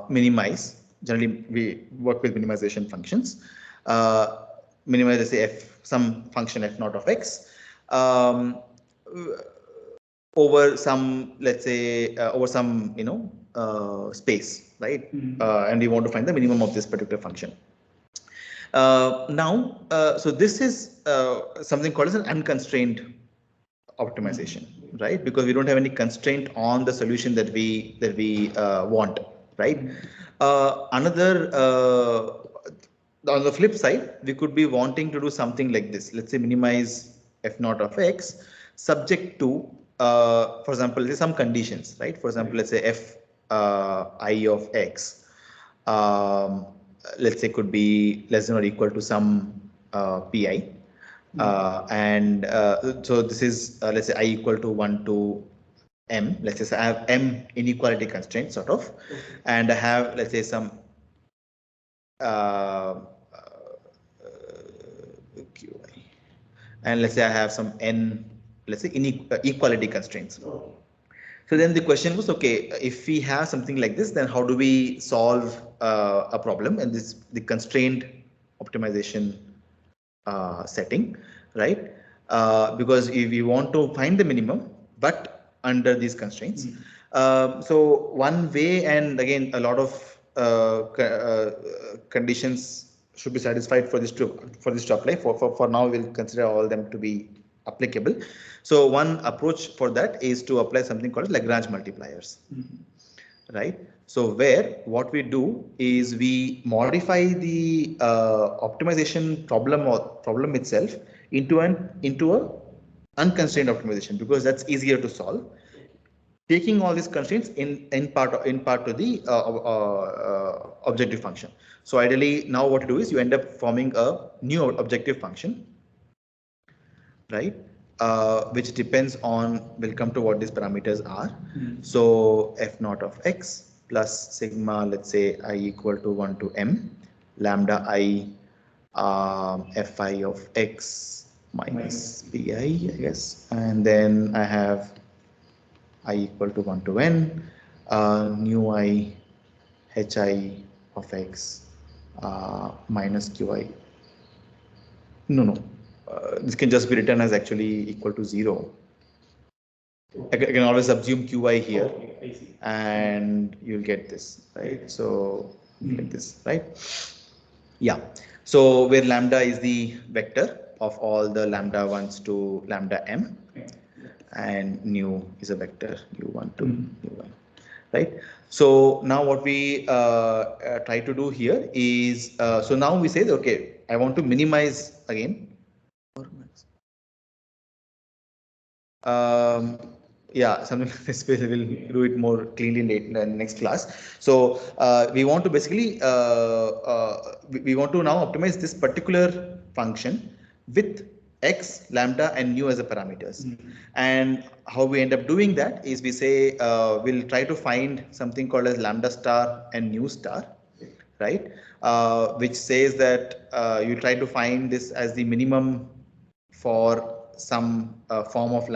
minimize. Generally, we work with minimization functions. Minimize, let's say some function f naught of x. Over some, let's say, over some, space, right? And we want to find the minimum of this particular function. Now, so this is something called as an unconstrained optimization, right? Because we don't have any constraint on the solution that we want, right? Another on the flip side, we could be wanting to do something like this. Let's say minimize f naught of x, subject to, for example, there's some conditions, right? For example, let's say f I of x, let's say could be less than or equal to some pi. And so this is, let's say I equal to 1 to m. Let's say I have m inequality constraints sort of, and I have, let's say, some qi, and let's say I have some n, let's say equality constraints. So then the question was, okay, if we have something like this, then how do we solve a problem in the constrained optimization setting, right? Because if we want to find the minimum, but under these constraints. So one way, and again, a lot of conditions should be satisfied for this to apply. For now, we'll consider all of them to be applicable. So one approach for that is to apply something called Lagrange multipliers, right? So where what we do is we modify the optimization problem itself into a unconstrained optimization, because that's easier to solve, taking all these constraints in part to the objective function. So ideally, now what you do is you end up forming a new objective function, right? Which depends on, we'll come to what these parameters are. So f naught of x plus sigma, let's say I equal to 1 to m, lambda I fi of x minus pi, I guess. And then I have I equal to 1 to n, nu I hi of x minus qi. No. This can just be written as actually equal to 0. I can always assume qi here, and you'll get this, right? So like this, right? Yeah. So where lambda is the vector of all the lambda 1s to lambda m, and nu is a vector u1 to u1, right? So now what we try to do here is, so now we say, okay, I want to minimize again. Yeah, something like this. We'll do it more cleanly in the next class. So we want to basically we want to now optimize this particular function with x, lambda, and nu as the parameters. And how we end up doing that is we say we'll try to find something called as lambda star and nu star, right? Which says that you try to find this as the minimum for some form of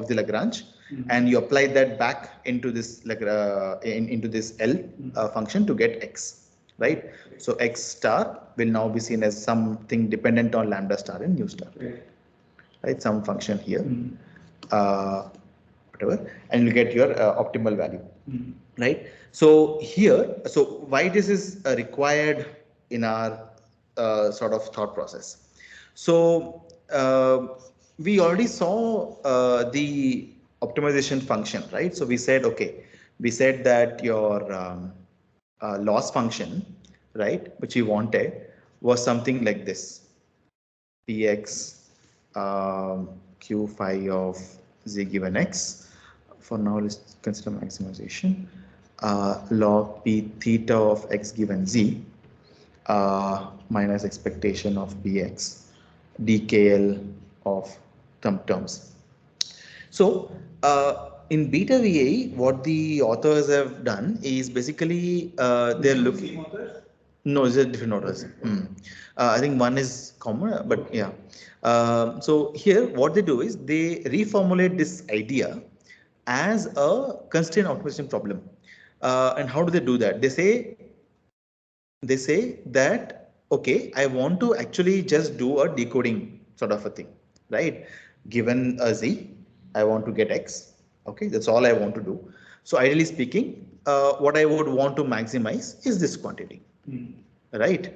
the Lagrange, and you apply that back into this into this L function to get x, right? So x star will now be seen as something dependent on lambda star and nu star, right? Some function here, whatever, and you get your optimal value, right? So here, so why this is required in our sort of thought process. So we already saw the optimization function, right? So we said, okay, we said that your loss function, right, which we wanted was something like this: px q phi of z given x. For now, let's consider maximization. Log p theta of x given z minus expectation of bx dkl of terms. So in beta-VAE, what the authors have done is basically they're looking. No, it's a different authors. I think one is common, but yeah. So here, what they do is they reformulate this idea as a constraint optimization problem. And how do they do that? They say that, okay, I want to actually just do a decoding sort of a thing, right? Given a z, I want to get x. Okay, that's all I want to do. So ideally speaking, what I would want to maximize is this quantity, right?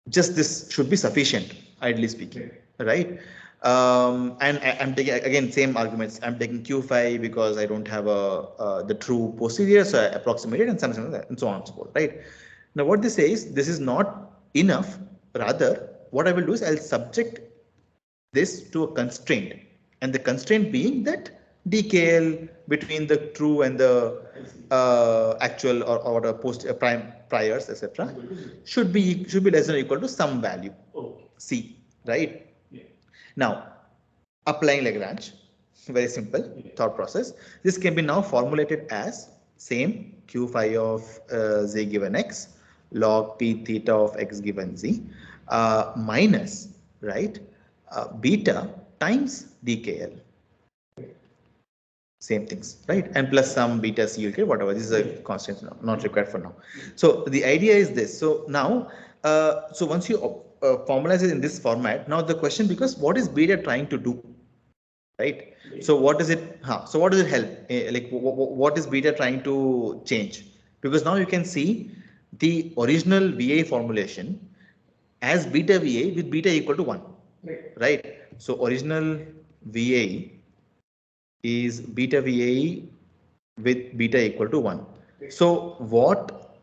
Just this should be sufficient, ideally speaking, right? And I'm taking again same arguments. I'm taking q phi because I don't have the true posterior, so I approximate it and something like that, and so on and so forth, right? Now what this says, this is not enough. Rather, what I will do is I'll subject this to a constraint, and the constraint being that DKL between the true and the actual or a post prime priors, etc., should be less than or equal to some value C, right? Now, applying Lagrange, very simple thought process. This can be now formulated as same q phi of z given x log p theta of x given z minus, right, beta times dkl. Same things, right? And plus some beta c you'll get, whatever. This is a constant, not required for now. So the idea is this. So now, so once you formalize it in this format, now the question becomes, what is beta trying to do? Right? So what does it, so what does it help? Like what is beta trying to change? Because now you can see the original VAE formulation as beta VAE with beta equal to 1, right? So original VAE is beta VAE with beta equal to 1. So what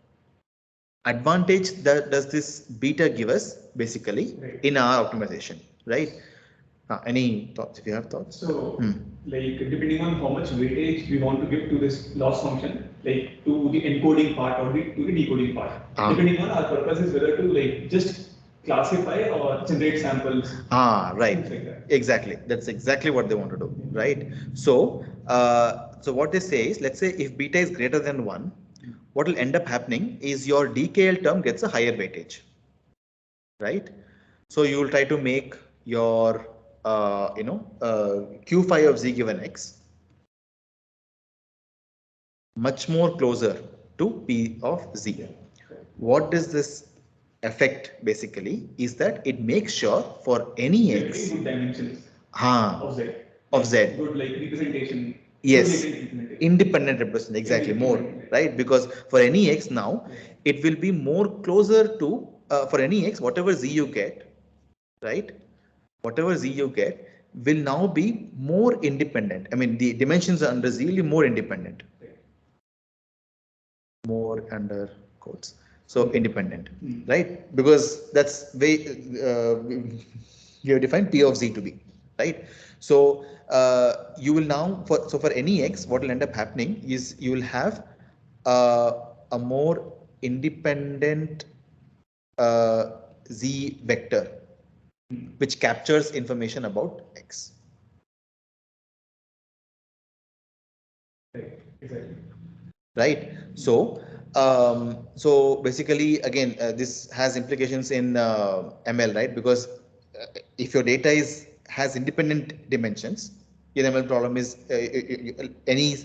advantage does this beta give us basically in our optimization, right? Any thoughts, if you have thoughts? So, like, depending on how much weightage we want to give to this loss function, like to the encoding part or to the decoding part, depending on our purpose is whether to like just classify or generate samples. Right. Like that. Exactly. That's exactly what they want to do, right? So, so what they say is, let's say if beta is greater than 1, what will end up happening is your DKL term gets a higher weightage, right? So you will try to make your q phi of z given x much more closer to p of z, what does this affect basically is that it makes sure for any x good dimensions of z. Of z. Good like representation. Yes, Representation. independent representation, exactly, more, right? Because for any x now, it will be more closer to, for any x, whatever z you get, right? Whatever z you get will now be more independent. I mean, the dimensions under z will be more independent. More under quotes. So independent, right? Because that's way you have defined p of z to be, right? So you will now for any x, what will end up happening is you will have a more independent z vector which captures information about x. Exactly. Right? So basically, again, this has implications in ML, right? Because if your data has independent dimensions, your ML problem is any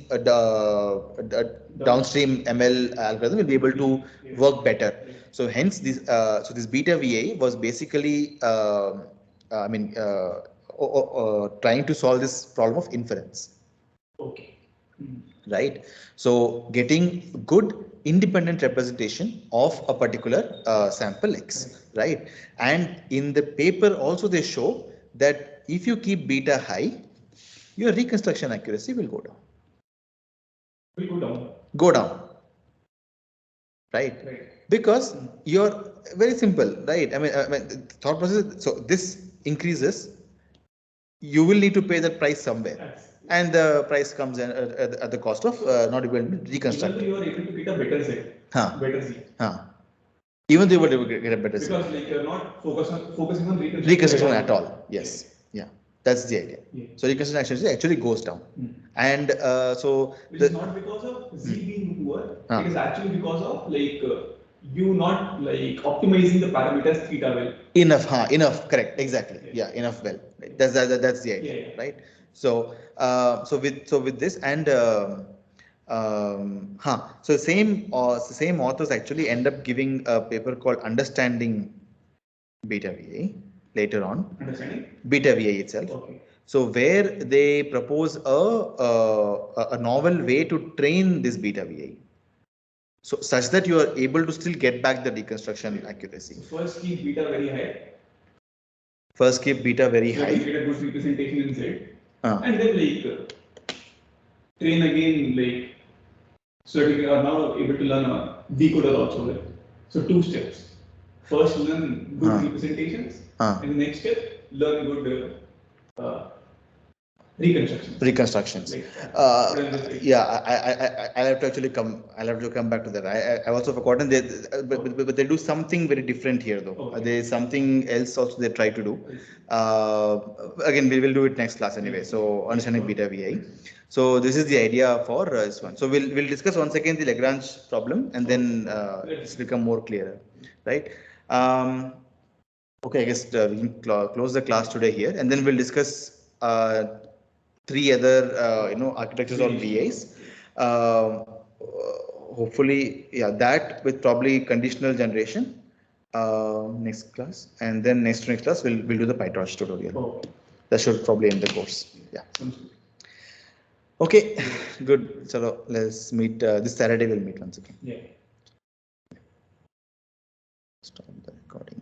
downstream ML algorithm will be able to work better. So hence this beta VA was basically I mean trying to solve this problem of inference. Okay. Right? So getting good independent representation of a particular sample X, right? And in the paper also they show that if you keep beta high, your reconstruction accuracy will go down. Will go down. Go down. Right? Because you're very simple, right? I mean, thought process. So this increases, you will need to pay that price somewhere. Yes. And the price comes in at the cost of not able to reconstruct. Even though you are able to get a better Z, better Z. Even though you were able to get a better Z. Because like you're not focusing on reconstruction at all. Yes. Yeah. That's the idea. Yeah. So reconstruction actually goes down. And so which is not because of Z being poor. It is actually because of like you not like optimizing the parameters theta well. Enough, correct, exactly. Yeah, enough well. Right. That's the idea, right? So so with this and so same authors actually end up giving a paper called Understanding Beta VA later on. Understanding Beta VA itself. Okay. So where they propose a novel way to train this beta VA. So such that you are able to still get back the reconstruction accuracy. So first keep beta very high. First keep beta very so high. You get a good representation in Z. And then like train again like so that you are now able to learn a decoder also. Like. So 2 steps. First learn good representations and the next step learn good reconstructions. Like, yeah, I'll have to actually I'll have to come back to that. I've also forgotten but they do something very different here though. Okay. There's something else also they try to do. Again, we will do it next class anyway. So understanding beta VA. So this is the idea for this one. So we'll discuss once again the Lagrange problem and then this will become more clearer, right? Okay, I guess we can close the class today here, and then we'll discuss 3 other architectures on VAs. Hopefully, yeah, that with probably conditional generation next class, and then next class we'll do the PyTorch tutorial. Oh. That should probably end the course. Yeah. Okay, good. So let's meet this Saturday. We'll meet once again. Yeah. Stop the recording.